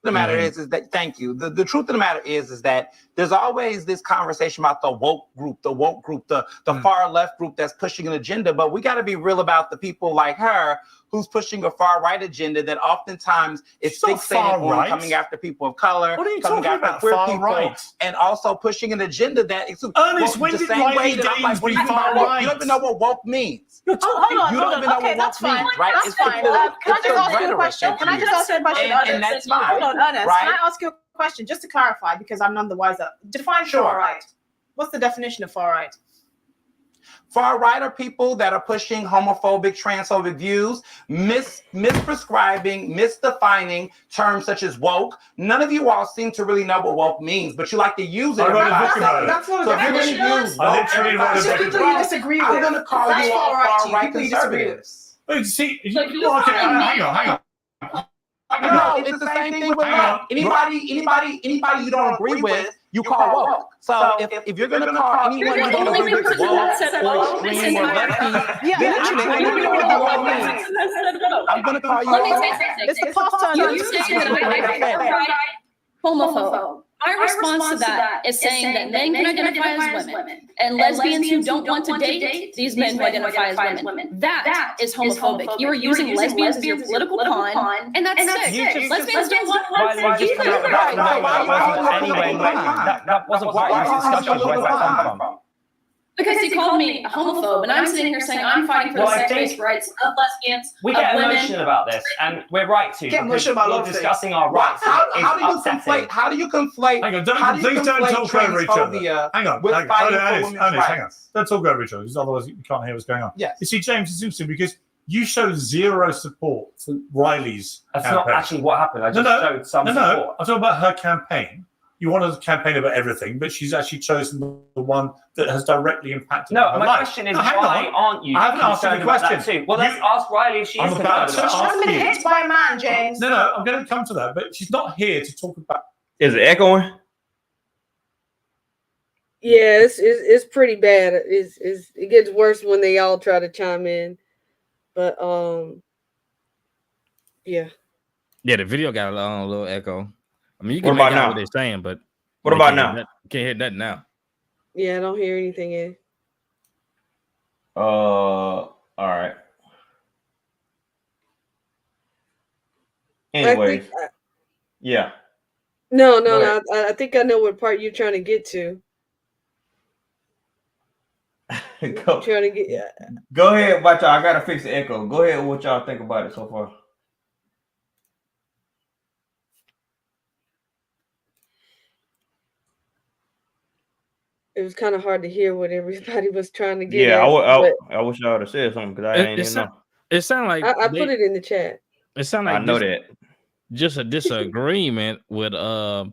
Speaker 13: the matter is that, thank you. The truth of the matter is that there's always this conversation about the woke group, the far left group that's pushing an agenda. But we got to be real about the people like her who's pushing a far right agenda that oftentimes is
Speaker 8: She's not
Speaker 13: fixated
Speaker 8: far
Speaker 13: on
Speaker 8: right.
Speaker 13: coming after people of color,
Speaker 8: What are you
Speaker 13: coming
Speaker 8: talking
Speaker 13: after
Speaker 8: about,
Speaker 13: queer
Speaker 8: far
Speaker 13: people,
Speaker 8: right?
Speaker 13: and also pushing an agenda that is
Speaker 8: Ernest, when
Speaker 13: the
Speaker 8: did
Speaker 13: same
Speaker 8: Riley
Speaker 13: way that I'm
Speaker 8: Gaines
Speaker 13: what do you
Speaker 8: be
Speaker 13: mean by
Speaker 8: far
Speaker 13: woke?
Speaker 8: right?
Speaker 13: You don't even know what woke means.
Speaker 9: Hold on,
Speaker 13: You
Speaker 9: hold
Speaker 13: don't
Speaker 9: on.
Speaker 13: even know
Speaker 9: Okay,
Speaker 13: what
Speaker 9: that's
Speaker 13: woke
Speaker 9: fine.
Speaker 13: means, right?
Speaker 9: That's
Speaker 13: It's
Speaker 9: fine.
Speaker 13: the-
Speaker 9: Can I
Speaker 13: it's
Speaker 9: just
Speaker 13: the
Speaker 9: ask you a
Speaker 13: rhetoric
Speaker 9: question?
Speaker 13: that
Speaker 9: Can I
Speaker 13: you
Speaker 9: just ask you a question?
Speaker 13: and that's fine.
Speaker 9: Hold on, Ernest.
Speaker 13: Right?
Speaker 9: Can I ask you a question just to clarify, because I'm none the wiser? Define
Speaker 13: Sure.
Speaker 9: far right. What's the definition of far right?
Speaker 13: Far right are people that are pushing homophobic, transphobic views, misprescribing, misdefining terms such as woke. None of you all seem to really know what woke means, but you like to use it.
Speaker 8: I wrote a
Speaker 13: every
Speaker 8: book
Speaker 13: 5
Speaker 8: about it.
Speaker 13: seconds.
Speaker 9: That's not a
Speaker 13: So if you're going to
Speaker 9: definition.
Speaker 13: use
Speaker 8: I
Speaker 13: woke
Speaker 8: literally
Speaker 13: every
Speaker 8: wrote a
Speaker 13: 5
Speaker 8: book
Speaker 9: Just
Speaker 13: seconds,
Speaker 9: people you disagree with.
Speaker 13: I'm going to call
Speaker 9: That's
Speaker 13: you all
Speaker 9: far right to
Speaker 13: far
Speaker 9: you.
Speaker 13: right
Speaker 9: People you disagree with.
Speaker 13: conservatives.
Speaker 8: Oh, see,
Speaker 10: So
Speaker 8: okay,
Speaker 10: you're
Speaker 8: hang
Speaker 10: telling me-
Speaker 8: on.
Speaker 13: No, it's the same thing with
Speaker 8: Hang on.
Speaker 13: anybody you don't agree with, you call woke. So if you're going to call anyone
Speaker 10: You're
Speaker 13: you
Speaker 10: the
Speaker 13: don't
Speaker 10: only
Speaker 13: agree with
Speaker 10: person that said
Speaker 13: woke or
Speaker 10: woke.
Speaker 13: extreme or lefty,
Speaker 9: Yeah,
Speaker 13: then
Speaker 9: literally.
Speaker 13: I'm going to call you all names. I'm going to call you
Speaker 10: Let me
Speaker 13: all
Speaker 10: say
Speaker 13: names.
Speaker 10: something.
Speaker 9: It's the past turn.
Speaker 10: You say that I'm homophobe. My response to that is saying that men can identify as women, and lesbians who don't want to date these men who identify as women. That is homophobic. You are using lesbians as your political pawn, and that's sick. Lesbians don't want
Speaker 12: Why just come out with that? That wasn't part of this discussion. Where's that come from?
Speaker 10: because he called me a homophobe, and I'm sitting here saying I'm fighting for the
Speaker 12: Well, I
Speaker 10: sex-based rights of lesbians,
Speaker 12: We
Speaker 10: of
Speaker 12: get
Speaker 10: women.
Speaker 12: emotional about this, and we're right to.
Speaker 9: Get
Speaker 12: because
Speaker 9: emotional about
Speaker 12: we're
Speaker 9: lots of
Speaker 12: discussing our rights.
Speaker 13: How
Speaker 12: It's
Speaker 13: do you
Speaker 12: upsetting.
Speaker 13: conflate? How do you conflate?
Speaker 8: Hang on,
Speaker 13: how do you
Speaker 8: please don't
Speaker 13: conflate
Speaker 8: talk over each other.
Speaker 13: transphobia
Speaker 8: Hang on,
Speaker 13: with
Speaker 8: hang on.
Speaker 13: fighting for
Speaker 8: Ernest,
Speaker 13: women's
Speaker 8: hang on.
Speaker 13: rights?
Speaker 8: Don't talk over each other, because otherwise you can't hear what's going on.
Speaker 13: Yes.
Speaker 8: You see, James, it's interesting because you showed zero support for Riley's
Speaker 12: That's
Speaker 8: campaign.
Speaker 12: not actually what happened. I just showed some
Speaker 8: no,
Speaker 12: support.
Speaker 8: I'm talking about her campaign. You wanted to campaign about everything, but she's actually chosen the one that has directly impacted
Speaker 12: No,
Speaker 8: her
Speaker 12: my
Speaker 8: life.
Speaker 12: question is,
Speaker 8: No, hang
Speaker 12: why
Speaker 8: on.
Speaker 12: aren't you
Speaker 8: I haven't asked you
Speaker 12: concerned
Speaker 8: the
Speaker 12: about that
Speaker 8: question.
Speaker 12: too? Well, let's ask Riley if she
Speaker 8: I'm
Speaker 12: is
Speaker 8: about
Speaker 12: concerned
Speaker 8: to
Speaker 12: about
Speaker 8: ask
Speaker 12: that.
Speaker 9: She's been hit by a man, James.
Speaker 8: No, I'm going to come to that, but she's not here to talk about.
Speaker 1: Is it echoing?
Speaker 3: Yeah, it's pretty bad. It gets worse when they all try to chime in. But yeah.
Speaker 2: Yeah, the video got a little echo. I mean, you
Speaker 1: What
Speaker 2: can make
Speaker 1: about
Speaker 2: out
Speaker 1: now?
Speaker 2: what they're saying, but
Speaker 1: What
Speaker 2: you
Speaker 1: about
Speaker 2: can't hear
Speaker 1: now?
Speaker 2: that- you can't hear nothing now.
Speaker 3: Yeah, I don't hear anything in.
Speaker 1: All right. Anyways, yeah.
Speaker 3: No,
Speaker 1: Go
Speaker 3: no, no. I think I know what part you're trying to get to.
Speaker 1: Go,
Speaker 3: Trying to get.
Speaker 1: go ahead, watch y'all. I gotta fix the echo. Go ahead, what y'all think about it so far.
Speaker 3: It was kind of hard to hear what everybody was trying to get
Speaker 1: Yeah,
Speaker 3: at.
Speaker 1: I wish y'all would have said something because I ain't even know.
Speaker 2: It sounded like
Speaker 3: I put it in the chat.
Speaker 2: It sounded
Speaker 1: I
Speaker 2: like
Speaker 1: know that.
Speaker 2: just a disagreement with the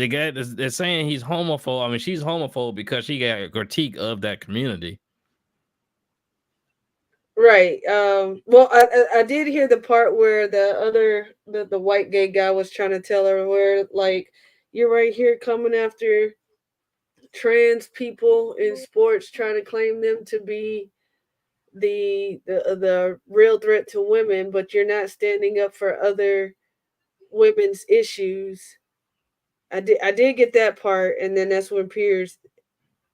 Speaker 2: guy they're saying he's homophobe. I mean, she's homophobe because she got a critique of that community.
Speaker 3: Right. Well, I did hear the part where the white gay guy was trying to tell her where, like, you're right here coming after trans people in sports, trying to claim them to be the real threat to women, but you're not standing up for other women's issues. I did get that part, and then that's when Piers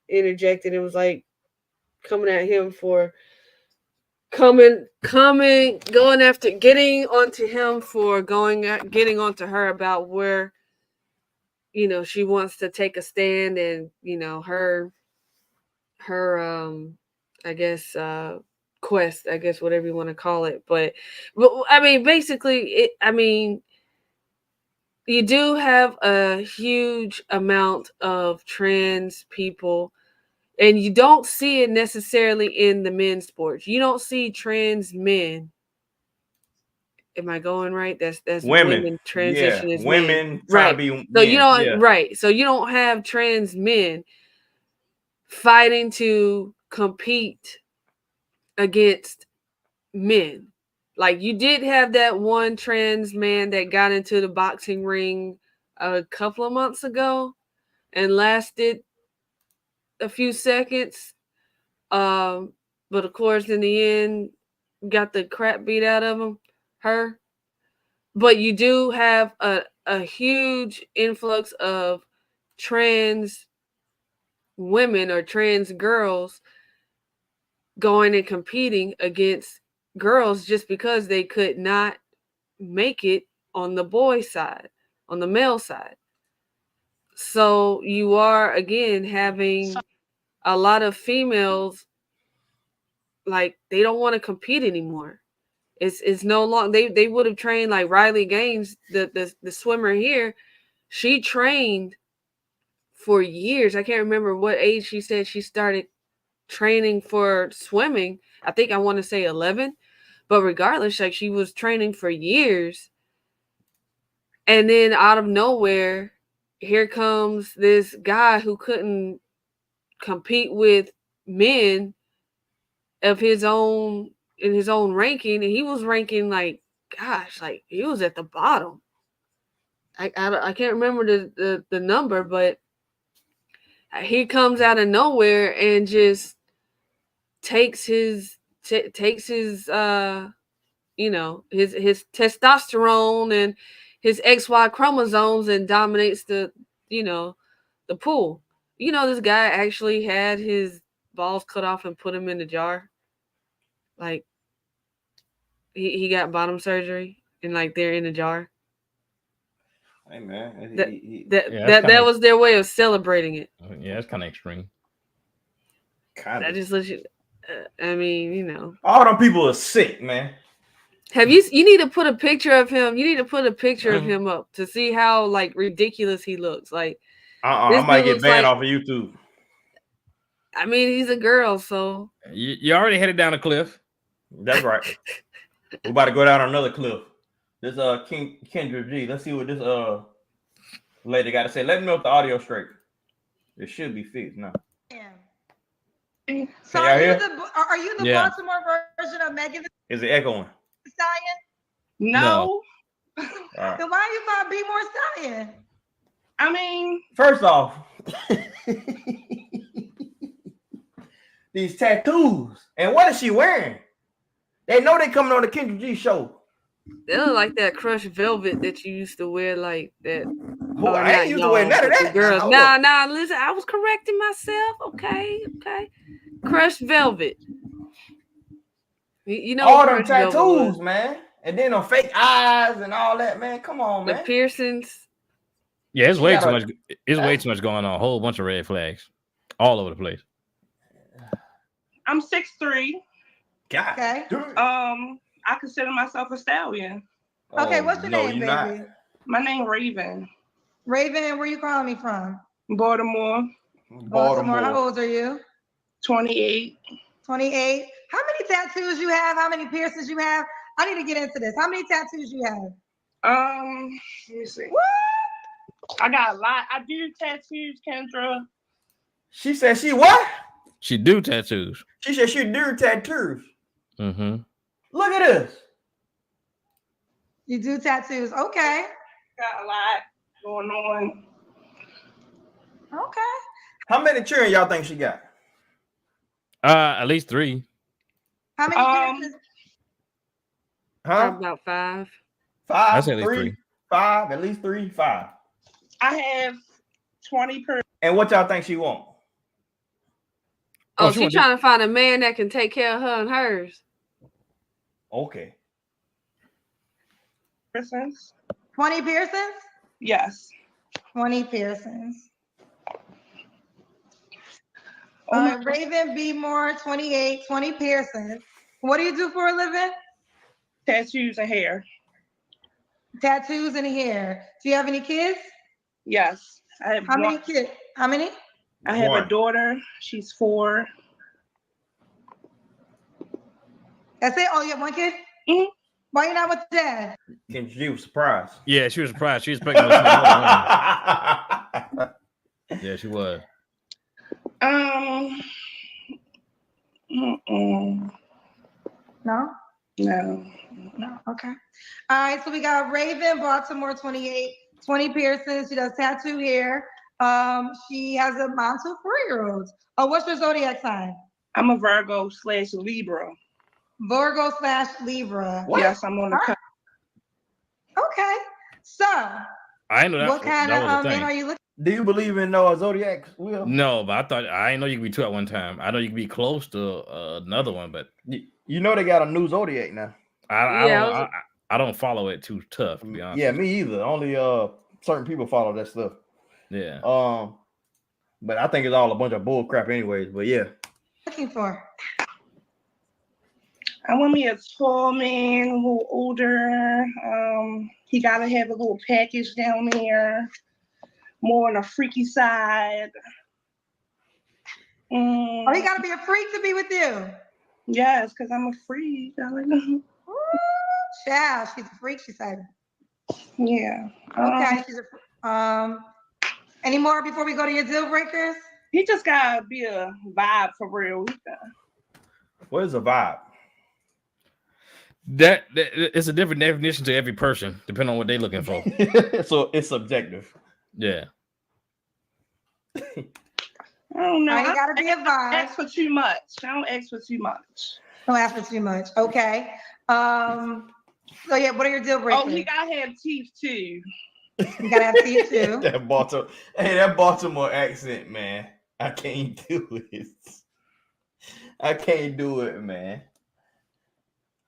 Speaker 3: interjected and was like coming at him for going after getting onto him for getting onto her about where she wants to take a stand, and her I guess quest, I guess, whatever you want to call it, but I mean basically you do have a huge amount of trans people, and you don't see it necessarily in the men's sports. You don't see trans men. Am I going right? That's women transition as
Speaker 1: women
Speaker 3: men.
Speaker 1: trying
Speaker 3: Right.
Speaker 1: to be
Speaker 3: So
Speaker 1: men.
Speaker 3: you don't
Speaker 1: Yeah.
Speaker 3: right. So you don't have trans men fighting to compete against men. Like, you did have that one trans man that got into the boxing ring a couple of months ago and lasted a few seconds. But of course, in the end, got the crap beat out of her. But you do have a huge influx of trans women or trans girls going and competing against girls just because they could not make it on the boy side, on the male side. So you are again having a lot of females, like, they don't want to compete anymore. It's no longer, they would have trained, like Riley Gaines, the swimmer here. She trained for years. I can't remember what age she said she started training for swimming. I think I want to say 11, but regardless, like, she was training for years. And then out of nowhere, here comes this guy who couldn't compete with men of his own in his own ranking, and he was ranking, like, gosh, like, he was at the bottom. I can't remember the number, but he comes out of nowhere and just takes his his testosterone and his XY chromosomes and dominates the pool. This guy actually had his balls cut off and put him in the jar. Like, he got bottom surgery, and, like, they're in a jar.
Speaker 1: Hey man,
Speaker 3: that was their way of celebrating it.
Speaker 2: Yeah, that's kind of extreme.
Speaker 3: That just lets you. I mean,
Speaker 1: all them people are sick, man.
Speaker 3: You need to put a picture of him. You need to put a picture of him up to see how, like, ridiculous he looks. Like,
Speaker 1: I might get banned off of YouTube.
Speaker 3: I mean, he's a girl, so
Speaker 2: you already headed down a cliff.
Speaker 1: That's right. We're about to go down another cliff. This Kendra G. Let's see what this lady got to say. Let me know if the audio straight. It should be fixed now.
Speaker 14: So are you the Baltimore version of Megan?
Speaker 1: Is it echoing?
Speaker 14: Stallion?
Speaker 9: No.
Speaker 1: Right.
Speaker 14: Then why you not be more Stallion?
Speaker 9: I mean,
Speaker 1: first off, these tattoos, and what is she wearing? They know they coming on the Kendra G show.
Speaker 3: They look like that crushed velvet that you used to wear, like that.
Speaker 1: I ain't used to wear none of that.
Speaker 3: Girls, nah. Listen, I was correcting myself. Okay. Crushed velvet. You know
Speaker 1: all
Speaker 3: what
Speaker 1: them
Speaker 3: Percy Nova was.
Speaker 1: tattoos, man, and then them fake eyes and all that, man. Come on,
Speaker 3: The
Speaker 1: man.
Speaker 3: piercings.
Speaker 2: Yeah, it's
Speaker 1: She
Speaker 2: way
Speaker 1: got
Speaker 2: too
Speaker 1: a-
Speaker 2: much. It's way too much going on. A whole bunch of red flags, all over the place.
Speaker 15: I'm 6'3".
Speaker 1: God.
Speaker 14: Okay.
Speaker 15: I consider myself a stallion.
Speaker 14: Okay, what's your name,
Speaker 1: you're
Speaker 14: baby?
Speaker 1: not.
Speaker 15: My name Raven.
Speaker 14: Raven, where you calling me from?
Speaker 15: Baltimore.
Speaker 14: Baltimore. How old are you?
Speaker 15: 28.
Speaker 14: 28. How many tattoos you have? How many piercings you have? I need to get into this. How many tattoos you have?
Speaker 15: Let me see. I got a lot. I do tattoos, Kendra.
Speaker 1: She said she what?
Speaker 2: She do tattoos.
Speaker 1: She said she do tattoos.
Speaker 2: Mm-hmm.
Speaker 1: Look at this.
Speaker 14: You do tattoos. Okay.
Speaker 15: Got a lot going on.
Speaker 14: Okay.
Speaker 1: How many children y'all think she got?
Speaker 2: At least 3.
Speaker 14: How many piercings?
Speaker 1: Huh?
Speaker 3: About 5.
Speaker 1: 5,
Speaker 2: I'd say at least
Speaker 1: 3,
Speaker 2: 3.
Speaker 1: 5, at least 3, 5.
Speaker 15: I have 20 per.
Speaker 1: And what y'all think she want?
Speaker 3: Oh, she's trying to find a man that can take care of her and hers.
Speaker 1: Okay.
Speaker 15: Piercings?
Speaker 14: 20 piercings?
Speaker 15: Yes.
Speaker 14: 20 piercings. Raven B. Moore, 28, 20 piercings. What do you do for a living?
Speaker 15: Tattoos and hair.
Speaker 14: Tattoos and hair. Do you have any kids?
Speaker 15: Yes. I have
Speaker 14: How many kids? How many?
Speaker 15: I have
Speaker 1: One.
Speaker 15: a daughter. She's 4.
Speaker 14: That's it? Oh, you have one kid?
Speaker 15: Mm-hmm.
Speaker 14: Why you not with dad?
Speaker 1: Can she was surprised?
Speaker 2: Yeah, she was surprised. She was expecting to see Yeah, she was.
Speaker 14: No?
Speaker 15: No.
Speaker 14: No. Okay. All right. So we got Raven, Baltimore, 28, 20 piercings. She does tattoo hair. She has a mom to a 4-year-old. Oh, what's your zodiac sign?
Speaker 15: I'm a Virgo/Libra.
Speaker 14: Virgo/Libra.
Speaker 15: Yes, I'm on the cut.
Speaker 14: Okay. So,
Speaker 2: I know that.
Speaker 14: what kind
Speaker 2: that was a
Speaker 14: of men
Speaker 2: thing.
Speaker 14: are you looking?
Speaker 1: Do you believe in zodiac? Will?
Speaker 2: No, but I didn't know you could be 2 at one time. I know you could be close to another one, but
Speaker 1: You know they got a new zodiac now.
Speaker 2: I don't follow it too tough, to be honest.
Speaker 1: Yeah, me either. Only certain people follow that stuff.
Speaker 2: Yeah.
Speaker 1: But I think it's all a bunch of bull crap anyways. But yeah.
Speaker 14: Looking for?
Speaker 15: I want me a tall man, a little older. He gotta have a little package down there, more on the freaky side.
Speaker 14: Oh, he gotta be a freak to be with you.
Speaker 15: Yes, because I'm a freak.
Speaker 14: Child, she's a freak. She said.
Speaker 15: Yeah.
Speaker 14: Okay. She's a. Any more before we go to your deal breakers?
Speaker 15: He just gotta be a vibe for real.
Speaker 1: What is a vibe?
Speaker 2: That it's a different definition to every person, depending on what they're looking for.
Speaker 1: So it's subjective.
Speaker 2: Yeah.
Speaker 15: I don't know.
Speaker 14: You gotta be a
Speaker 15: I
Speaker 14: vibe.
Speaker 15: ask for too much. I don't ask for too much.
Speaker 14: Don't ask for too much. Okay. So yeah, what are your deal breakers?
Speaker 15: Oh, he gotta have teeth too.
Speaker 14: You gotta have teeth too.
Speaker 1: that Baltimore accent, man. I can't do it. I can't do it, man.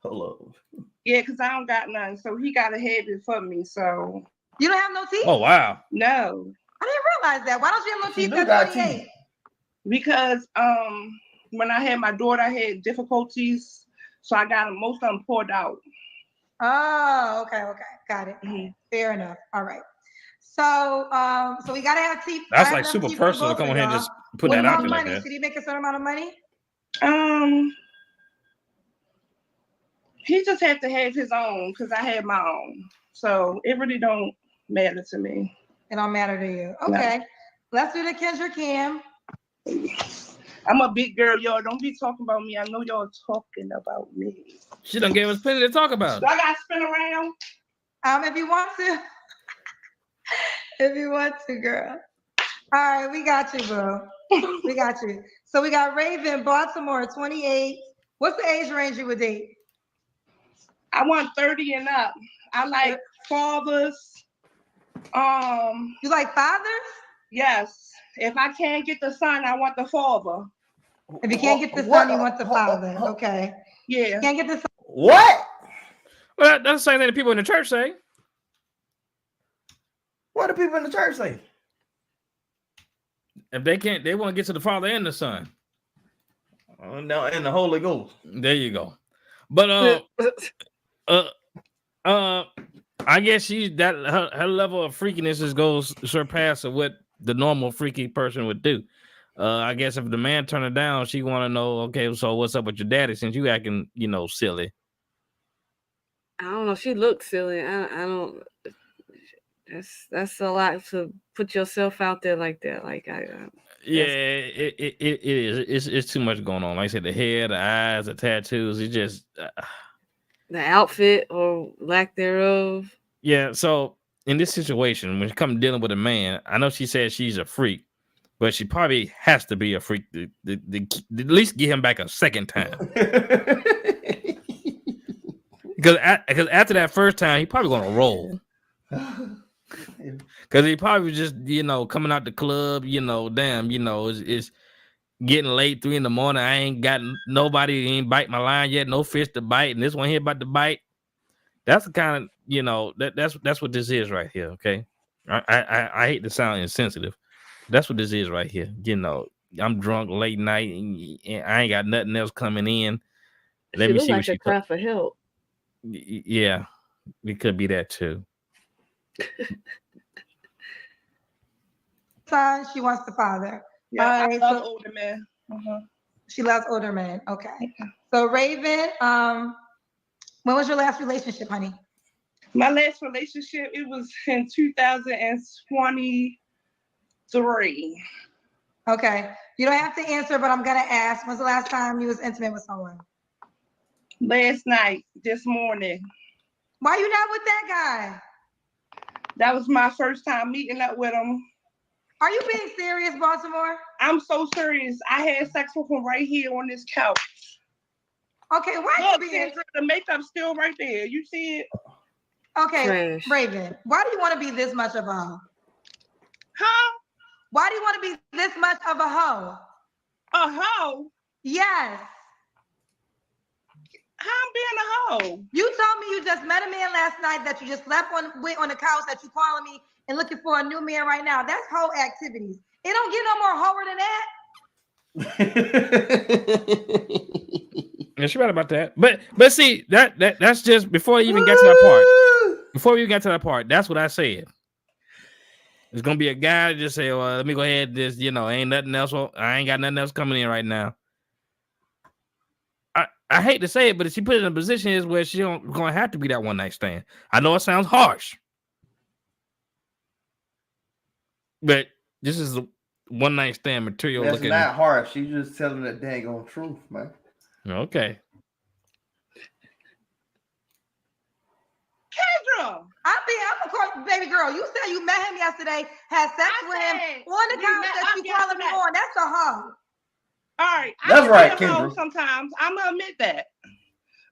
Speaker 1: Hold on.
Speaker 15: Yeah, because I don't got none. So he gotta have it for me. So
Speaker 14: You don't have no teeth?
Speaker 2: Oh wow.
Speaker 15: no.
Speaker 14: I didn't realize that. Why don't you have no
Speaker 1: She
Speaker 14: teeth
Speaker 1: do
Speaker 14: at
Speaker 1: got
Speaker 14: 28?
Speaker 1: teeth.
Speaker 15: Because when I had my daughter, I had difficulties. So I got most of them poured out.
Speaker 14: Oh, okay. Got it.
Speaker 15: Mm-hmm.
Speaker 14: Fair enough. All right. So so we gotta have teeth.
Speaker 2: That's
Speaker 14: I have
Speaker 2: like
Speaker 14: enough
Speaker 2: super
Speaker 14: teeth for
Speaker 2: personal to
Speaker 14: both
Speaker 2: come
Speaker 14: of
Speaker 2: on here and
Speaker 14: y'all.
Speaker 2: just put
Speaker 14: What
Speaker 2: that out
Speaker 14: about
Speaker 2: there like
Speaker 14: money?
Speaker 2: that.
Speaker 14: Should he make a certain amount of money?
Speaker 15: He just had to have his own because I had my own. So it really don't matter to me.
Speaker 14: It don't matter to you.
Speaker 15: No.
Speaker 14: Okay. Let's do the Kendra Cam.
Speaker 15: I'm a big girl, y'all. Don't be talking about me. I know y'all talking about me.
Speaker 2: She done gave us plenty to talk about.
Speaker 15: Do I gotta spin around?
Speaker 14: If you want to. If you want to, girl. All right, we got you, bro. We got you. So we got Raven, Baltimore, 28. What's the age range you would date?
Speaker 15: I want 30 and up. I like fathers.
Speaker 14: You like fathers?
Speaker 15: Yes. If I can't get the son, I want the father.
Speaker 14: If you can't get the son, you want the father. Okay.
Speaker 15: Yeah.
Speaker 14: Can't get this.
Speaker 1: What?
Speaker 2: Well, that's the same thing that people in the church say.
Speaker 1: What do people in the church say?
Speaker 2: If they can't, they want to get to the Father and the Son.
Speaker 1: No, and the Holy Ghost.
Speaker 2: There you go. But I guess her level of freakiness goes surpass what the normal freaky person would do. I guess if the man turned her down, she want to know, okay, so what's up with your daddy since you acting, silly.
Speaker 3: I don't know. She looked silly. I don't. That's a lot to put yourself out there like that. Like
Speaker 2: yeah, it is. It's too much going on. Like I said, the hair, the eyes, the tattoos. It's just
Speaker 3: the outfit or lack thereof.
Speaker 2: Yeah. So in this situation, when it comes dealing with a man, I know she says she's a freak, but she probably has to be a freak to at least get him back a second time. Because after that first time, he probably gonna roll. Because he probably just, coming out the club, damn, it's getting late, 3 a.m. I ain't got nobody, ain't bite my line yet, no fish to bite, and this one here about to bite. That's the kind of, that's what this is right here, okay? I hate to sound insensitive. That's what this is right here. I'm drunk late night, and I ain't got nothing else coming in. Let me see what she
Speaker 3: cry for help.
Speaker 2: Yeah, it could be that too.
Speaker 14: Son, she wants the father.
Speaker 15: Yeah,
Speaker 14: All
Speaker 15: I
Speaker 14: right,
Speaker 15: love
Speaker 14: so
Speaker 15: older men.
Speaker 14: she loves older men. Okay. So Raven, when was your last relationship, honey?
Speaker 15: My last relationship, it was in 2023.
Speaker 14: Okay. You don't have to answer, but I'm gonna ask. When's the last time you was intimate with someone?
Speaker 15: Last night, this morning.
Speaker 14: Why you not with that guy?
Speaker 15: That was my first time meeting up with him.
Speaker 14: Are you being serious, Baltimore?
Speaker 15: I'm so serious. I had sex with him right here on this couch.
Speaker 14: Okay, why
Speaker 15: Look,
Speaker 14: you being...
Speaker 15: the makeup's still right there. You see it?
Speaker 14: Okay,
Speaker 3: Trash.
Speaker 14: Raven, why do you want to be this much of a hoe?
Speaker 15: Huh?
Speaker 14: Why do you want to be this much of a hoe?
Speaker 15: A hoe?
Speaker 14: Yes.
Speaker 15: How I'm being a hoe?
Speaker 14: You told me you just met a man last night that you just slept on the couch, that you calling me and looking for a new man right now. That's hoe activities. It don't get no more hoer than that.
Speaker 2: Yeah, she right about that. But see, that's just before you even get to that part. Before we get to that part, that's what I said. There's gonna be a guy that just say, well, let me go ahead and just, ain't nothing else. I ain't got nothing else coming in right now. I hate to say it, but if she put it in a position is where she don't gonna have to be that one night stand. I know it sounds harsh, but this is the one night stand material.
Speaker 1: That's not harsh. She's just telling the dang on truth, man.
Speaker 2: Okay.
Speaker 15: Kendra,
Speaker 14: I'm of course, baby girl. You said you met him yesterday, had sex with him on the couch that you calling me on. That's a hoe.
Speaker 15: all right.
Speaker 1: That's right,
Speaker 15: Kendra.
Speaker 1: Kendra.
Speaker 15: Sometimes I'm gonna admit that,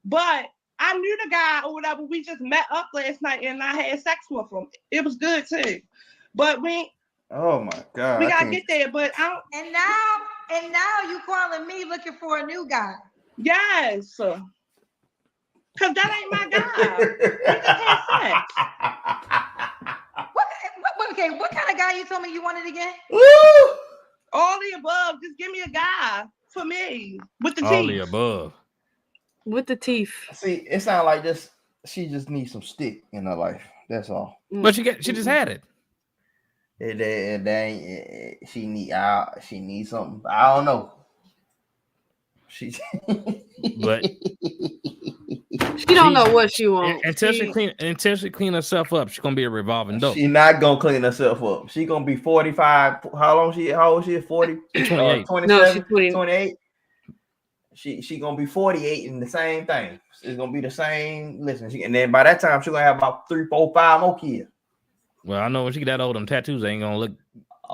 Speaker 15: but I knew the guy or whatever. We just met up last night and I had sex with him. It was good too, but
Speaker 1: oh my God,
Speaker 15: we gotta get there. But I don't.
Speaker 14: And now you calling me looking for a new guy.
Speaker 15: Yes. Cause that ain't my guy. We just had sex.
Speaker 14: What kind of guy you told me you wanted again?
Speaker 15: All the above. Just give me a guy for me with the teeth.
Speaker 2: All the above.
Speaker 3: With the teeth.
Speaker 1: See, it sounds like this. She just needs some stick in her life. That's all.
Speaker 2: But she just had it.
Speaker 1: She needs something. I don't know.
Speaker 2: But
Speaker 3: she don't know what she wants.
Speaker 2: Until she clean herself up, she's gonna be a revolving door.
Speaker 1: She's not gonna clean herself up. She's gonna be 45. How old is she? 40?
Speaker 2: 28.
Speaker 1: 27,
Speaker 3: No, she's
Speaker 1: 28. She gonna be 48 in the same thing. It's gonna be the same. Listen, and then by that time she's gonna have about 3, 4, 5 more kids.
Speaker 2: Well, I know when she get that old, them tattoos ain't gonna look.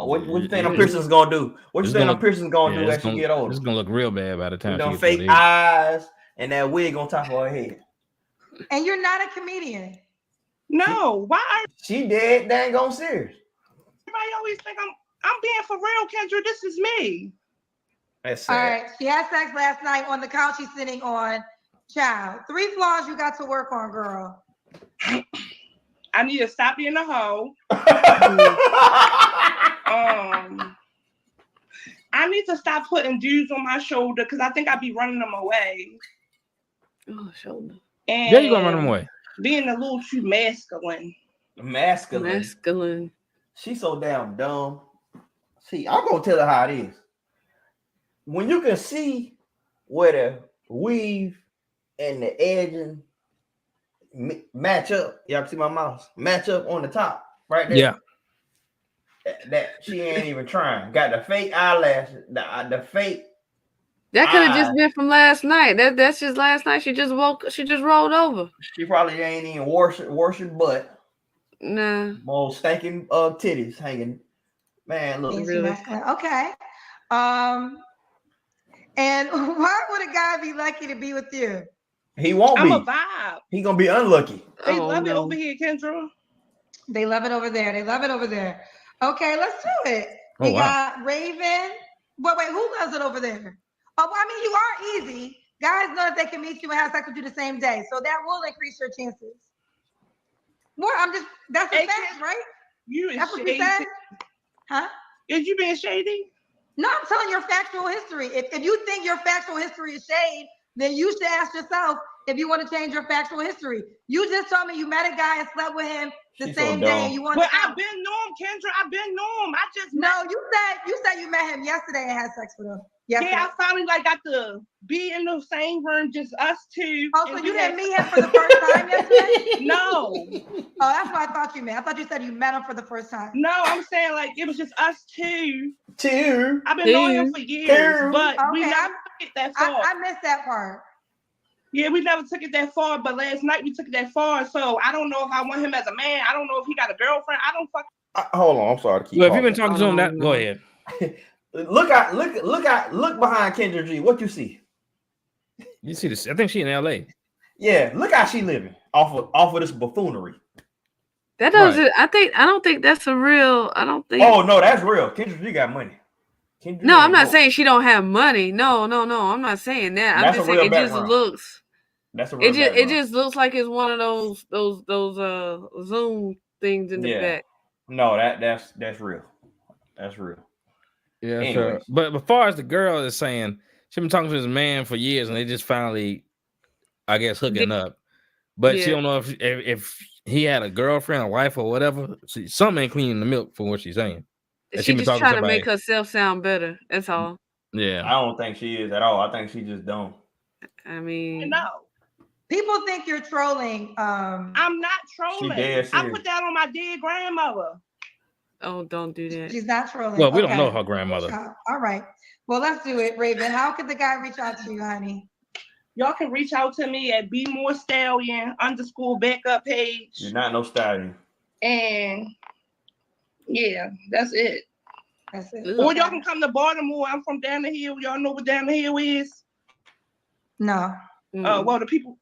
Speaker 1: What you think them piercings gonna do? What you think them piercings gonna do as she get older?
Speaker 2: It's gonna look real bad by the time.
Speaker 1: Them fake eyes and that wig on top of her head.
Speaker 14: And you're not a comedian.
Speaker 15: No, why?
Speaker 1: She dead. Dang on serious.
Speaker 15: Everybody always think I'm being for real, Kendra. This is me.
Speaker 1: That's
Speaker 14: All
Speaker 1: sad.
Speaker 14: right. She had sex last night on the couch she's sitting on. Child, 3 flaws you got to work on, girl.
Speaker 15: I need to stop being a hoe. I need to stop putting dudes on my shoulder because I think I be running them away.
Speaker 3: Oh, shoulder.
Speaker 15: And
Speaker 2: Yeah, you gonna run them away.
Speaker 15: Being a little too masculine.
Speaker 1: Masculine. She's so damn dumb. See, I'm gonna tell her how it is. When you can see where the weave and the edging match up, y'all see my mouse match up on the top right there.
Speaker 2: Yeah.
Speaker 1: That she ain't even trying. Got the fake eyelashes, the fake.
Speaker 3: That could have just been from last night. That's just last night. She just rolled over.
Speaker 1: She probably ain't even washing butt.
Speaker 3: Nah.
Speaker 1: More stinking titties hanging. Man, look.
Speaker 14: Really? Okay. And why would a guy be lucky to be with you?
Speaker 1: He won't
Speaker 15: I'm
Speaker 1: be.
Speaker 15: a vibe.
Speaker 1: He gonna be unlucky.
Speaker 15: They love it over here, Kendra.
Speaker 14: They love it over there. They love it over there. Okay, let's do it.
Speaker 2: Oh,
Speaker 14: We
Speaker 2: wow.
Speaker 14: got Raven. Wait, who loves it over there? Oh, I mean, you are easy. Guys know if they can meet you and have sex with you the same day, so that will increase your chances. More, that's a fact, right? That's what you said? Huh?
Speaker 15: Is you being shady?
Speaker 14: No, I'm telling your factual history. If you think your factual history is shade, then you should ask yourself if you want to change your factual history. You just told me you met a guy and slept with him the same day, and you want
Speaker 15: But
Speaker 14: to.
Speaker 15: I've been norm, Kendra. I've been norm. I just
Speaker 14: you said you met him yesterday and had sex with him. Yesterday.
Speaker 15: Yeah, I finally got to be in the same room, just us two.
Speaker 14: Oh, so you didn't meet him for the first time yesterday?
Speaker 15: No.
Speaker 14: Oh, that's what I thought you meant. I thought you said you met him for the first time.
Speaker 15: No, I'm saying like it was just us two.
Speaker 1: Two.
Speaker 15: I've been knowing him for years, but we
Speaker 14: Okay,
Speaker 15: never took it that far.
Speaker 14: I missed that part.
Speaker 15: Yeah, we never took it that far, but last night we took it that far. So I don't know if I want him as a man. I don't know if he got a girlfriend. I don't fuck.
Speaker 1: Hold on, I'm sorry to keep.
Speaker 2: Well, if you've been talking to him, that go ahead.
Speaker 1: Look behind Kendra G. What you see?
Speaker 2: You see this? I think she in LA.
Speaker 1: Yeah, look how she living off of this buffoonery.
Speaker 3: That doesn't. I don't think that's a real. I don't think.
Speaker 1: Oh no, that's real. Kendra G got money.
Speaker 3: No, I'm not saying she don't have money. No. I'm not saying that. I'm just saying it just looks.
Speaker 1: That's a real
Speaker 3: it just looks like it's one of those Zoom things in the back.
Speaker 1: No, that's real. That's real.
Speaker 2: Yeah,
Speaker 1: Anyways.
Speaker 2: sure. But as far as the girl is saying, she been talking to this man for years, and they just finally, I guess, hooking up. But she don't know if he had a girlfriend, a wife, or whatever. Something ain't cleaning the milk for what she's saying.
Speaker 3: She just trying to make herself sound better. That's all.
Speaker 2: Yeah.
Speaker 1: I don't think she is at all. I think she just don't.
Speaker 3: I mean,
Speaker 15: no.
Speaker 14: People think you're trolling.
Speaker 15: I'm not trolling.
Speaker 1: dead
Speaker 15: I
Speaker 1: serious.
Speaker 15: put that on my dead grandmother.
Speaker 3: Oh, don't do that.
Speaker 14: She's not trolling.
Speaker 2: Well, we don't
Speaker 14: Okay.
Speaker 2: know her grandmother.
Speaker 14: All right. Well, let's do it, Raven. How could the guy reach out to you, honey?
Speaker 15: Y'all can reach out to me at Be More Stallion _ backup page.
Speaker 1: You're not no stallion.
Speaker 15: And yeah, that's it.
Speaker 14: That's it.
Speaker 15: Or y'all can come to Baltimore. I'm from down the hill. Y'all know what down the hill is?
Speaker 14: No.
Speaker 15: Well, the people.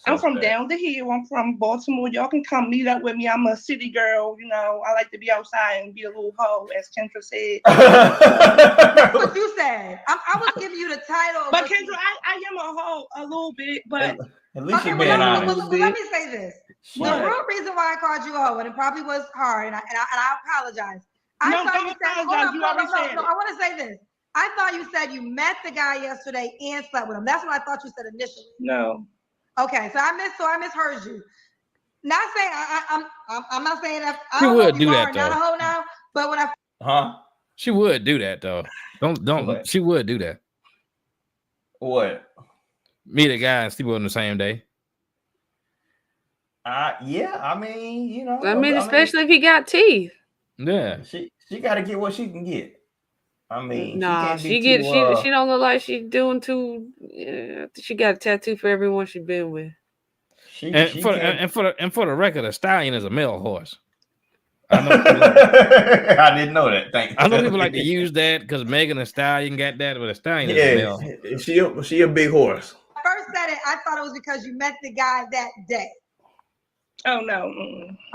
Speaker 15: I'm from down the hill. I'm from Baltimore. Y'all can come meet up with me. I'm a city girl. You know, I like to be outside and be a little hoe, as Kendra said.
Speaker 14: That's what you said. I was giving you the title.
Speaker 15: But Kendra, I am a hoe a little bit, but
Speaker 1: at least you're
Speaker 14: well,
Speaker 1: being
Speaker 14: let
Speaker 1: honest.
Speaker 14: me say this. The real reason why I called you a hoe, and it probably was hard, and I apologize. I
Speaker 15: No,
Speaker 14: thought
Speaker 15: don't
Speaker 14: you said,
Speaker 15: apologize. You already said it.
Speaker 14: I want to say this. I thought you said you met the guy yesterday and slept with him. That's what I thought you said initially.
Speaker 15: No.
Speaker 14: Okay, so I misheard you. Not saying I'm not saying that I
Speaker 2: She
Speaker 14: don't know
Speaker 2: would
Speaker 14: if
Speaker 2: do
Speaker 14: you
Speaker 2: that,
Speaker 14: are not a
Speaker 2: though.
Speaker 14: hoe now, but when
Speaker 2: She would do that though. Don't.
Speaker 1: What?
Speaker 2: She would do that.
Speaker 1: What?
Speaker 2: Meet a guy and sleep with him the same day.
Speaker 1: Yeah, I mean, you know.
Speaker 3: I mean, especially if he got teeth.
Speaker 2: Yeah.
Speaker 1: She got to get what she can get. I mean,
Speaker 3: Nah,
Speaker 1: she can't be too,
Speaker 3: she don't look like she's doing too. She got a tattoo for everyone she's been with.
Speaker 2: And for the record, a stallion is a male horse. I
Speaker 1: didn't know that. Thank you.
Speaker 2: I know people like to use that because Megan Thee Stallion got that, but a stallion is a male.
Speaker 1: Yeah, she a big horse.
Speaker 14: first said it, I thought it was because you met the guy that day.
Speaker 15: Oh no.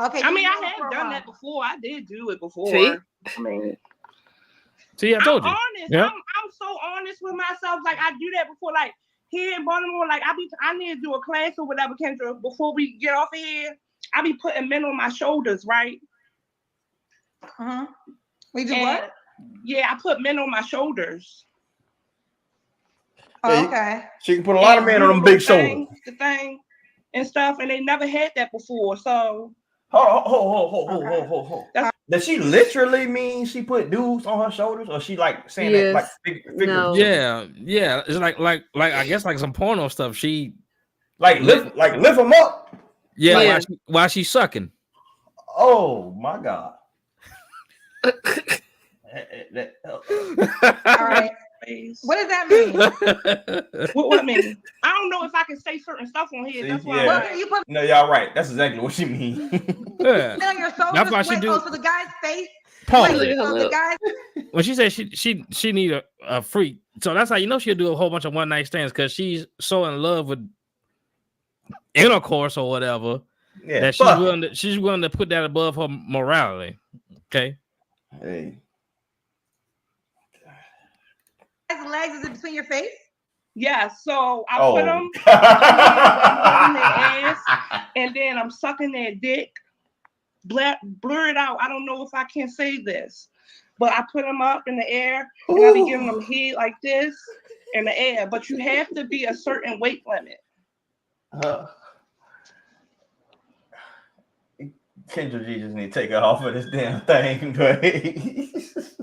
Speaker 14: Okay.
Speaker 15: I mean, I have done that before. I did do it before.
Speaker 2: See?
Speaker 15: I mean,
Speaker 2: See, I told you.
Speaker 15: I'm honest.
Speaker 2: Yeah.
Speaker 15: I'm so honest with myself. Like I do that before. Like here in Baltimore, like I need to do a class or whatever, Kendra, before we get off of here. I be putting men on my shoulders, right?
Speaker 14: We do what?
Speaker 15: Yeah, I put men on my shoulders.
Speaker 14: Oh, okay.
Speaker 1: She can put a lot of men on them big shoulders.
Speaker 15: The thing and stuff, and they never had that before. So
Speaker 1: hold. Does she literally mean she put dudes on her shoulders, or she like saying that like figure?
Speaker 2: Yeah. It's like I guess like some porno stuff. She
Speaker 1: lift them up.
Speaker 2: Yeah, while she's sucking.
Speaker 1: Oh my God.
Speaker 14: All right. What does that mean?
Speaker 15: What mean? I don't know if I can say certain stuff on here. That's why.
Speaker 1: Yeah.
Speaker 14: You put
Speaker 1: No, y'all right. That's exactly what she mean.
Speaker 2: Yeah.
Speaker 14: on your shoulders.
Speaker 2: That's why she do.
Speaker 14: So the guy's face.
Speaker 2: Pause
Speaker 14: Wait,
Speaker 2: it.
Speaker 14: so the guy's
Speaker 2: When she said she need a freak, so that's how you know she'll do a whole bunch of one night stands because she's so in love with intercourse or whatever that she's willing to put that above her morality. Okay.
Speaker 1: Hey.
Speaker 14: legs is in between your face?
Speaker 15: Yeah, so I put them on their ass, and then I'm sucking their dick. Blur it out. I don't know if I can say this, but I put them up in the air, and I be giving them head like this in the air. But you have to be a certain weight limit.
Speaker 1: Kendra G just need to take her off of this damn thing, but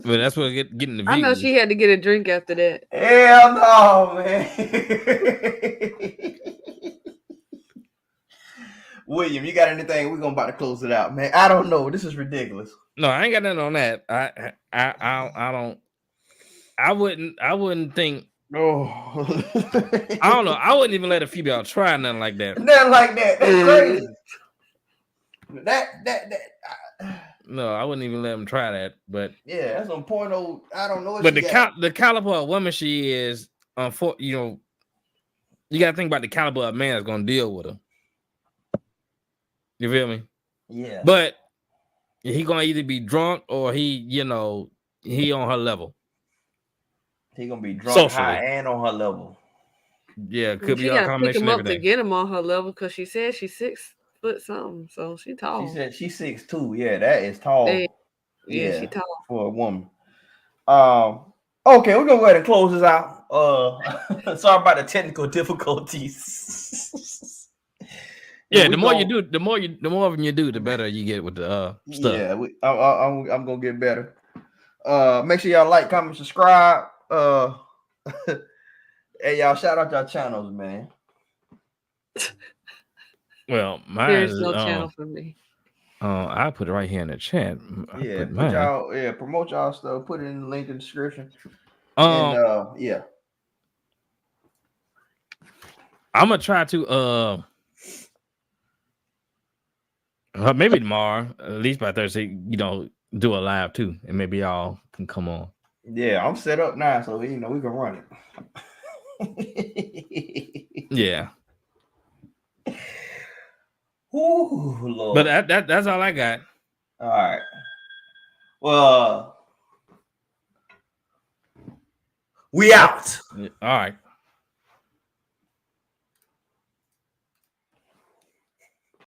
Speaker 2: well, that's what getting the.
Speaker 3: I know she had to get a drink after that.
Speaker 1: Hell no, man. William, you got anything? We're gonna about to close it out, man. I don't know. This is ridiculous.
Speaker 2: No, I ain't got nothing on that. I don't. I wouldn't think.
Speaker 1: Oh,
Speaker 2: I don't know. I wouldn't even let a female try nothing like that.
Speaker 1: Nothing like that. That's crazy.
Speaker 2: No, I wouldn't even let them try that. But
Speaker 1: yeah, that's some porno. I don't know.
Speaker 2: But the caliber of woman she is, you know, you got to think about the caliber of man that's gonna deal with her. You feel me?
Speaker 1: Yeah.
Speaker 2: But he gonna either be drunk or he on her level.
Speaker 1: He gonna be drunk, high, and on her level.
Speaker 2: Yeah, could
Speaker 3: she
Speaker 2: be a combination
Speaker 3: pick him
Speaker 2: of
Speaker 3: up to
Speaker 2: everything.
Speaker 3: get him on her level because she said she's 6 foot something, so she tall.
Speaker 1: She said she's 6'2". Yeah, that is tall.
Speaker 3: Yeah, she tall
Speaker 1: for a woman. Okay, we're gonna go ahead and close this out. Sorry about the technical difficulties.
Speaker 2: Yeah, the more you do, the more of them you do, the better you get with the stuff.
Speaker 1: Yeah, I'm gonna get better. Make sure y'all like, comment, subscribe. Hey, y'all, shout out y'all channels, man.
Speaker 2: Well, mine
Speaker 3: There's
Speaker 2: is
Speaker 3: no channel for me.
Speaker 2: I put it right here in the chat.
Speaker 1: Yeah, promote y'all stuff. Put it in the link in the description. Yeah.
Speaker 2: I'm gonna try to maybe tomorrow, at least by Thursday, do a live too, and maybe y'all can come on.
Speaker 1: Yeah, I'm set up now, so we can run it.
Speaker 2: Yeah.
Speaker 1: Ooh, Lord.
Speaker 2: But that's all I got.
Speaker 1: All right. Well, we out.
Speaker 2: All right.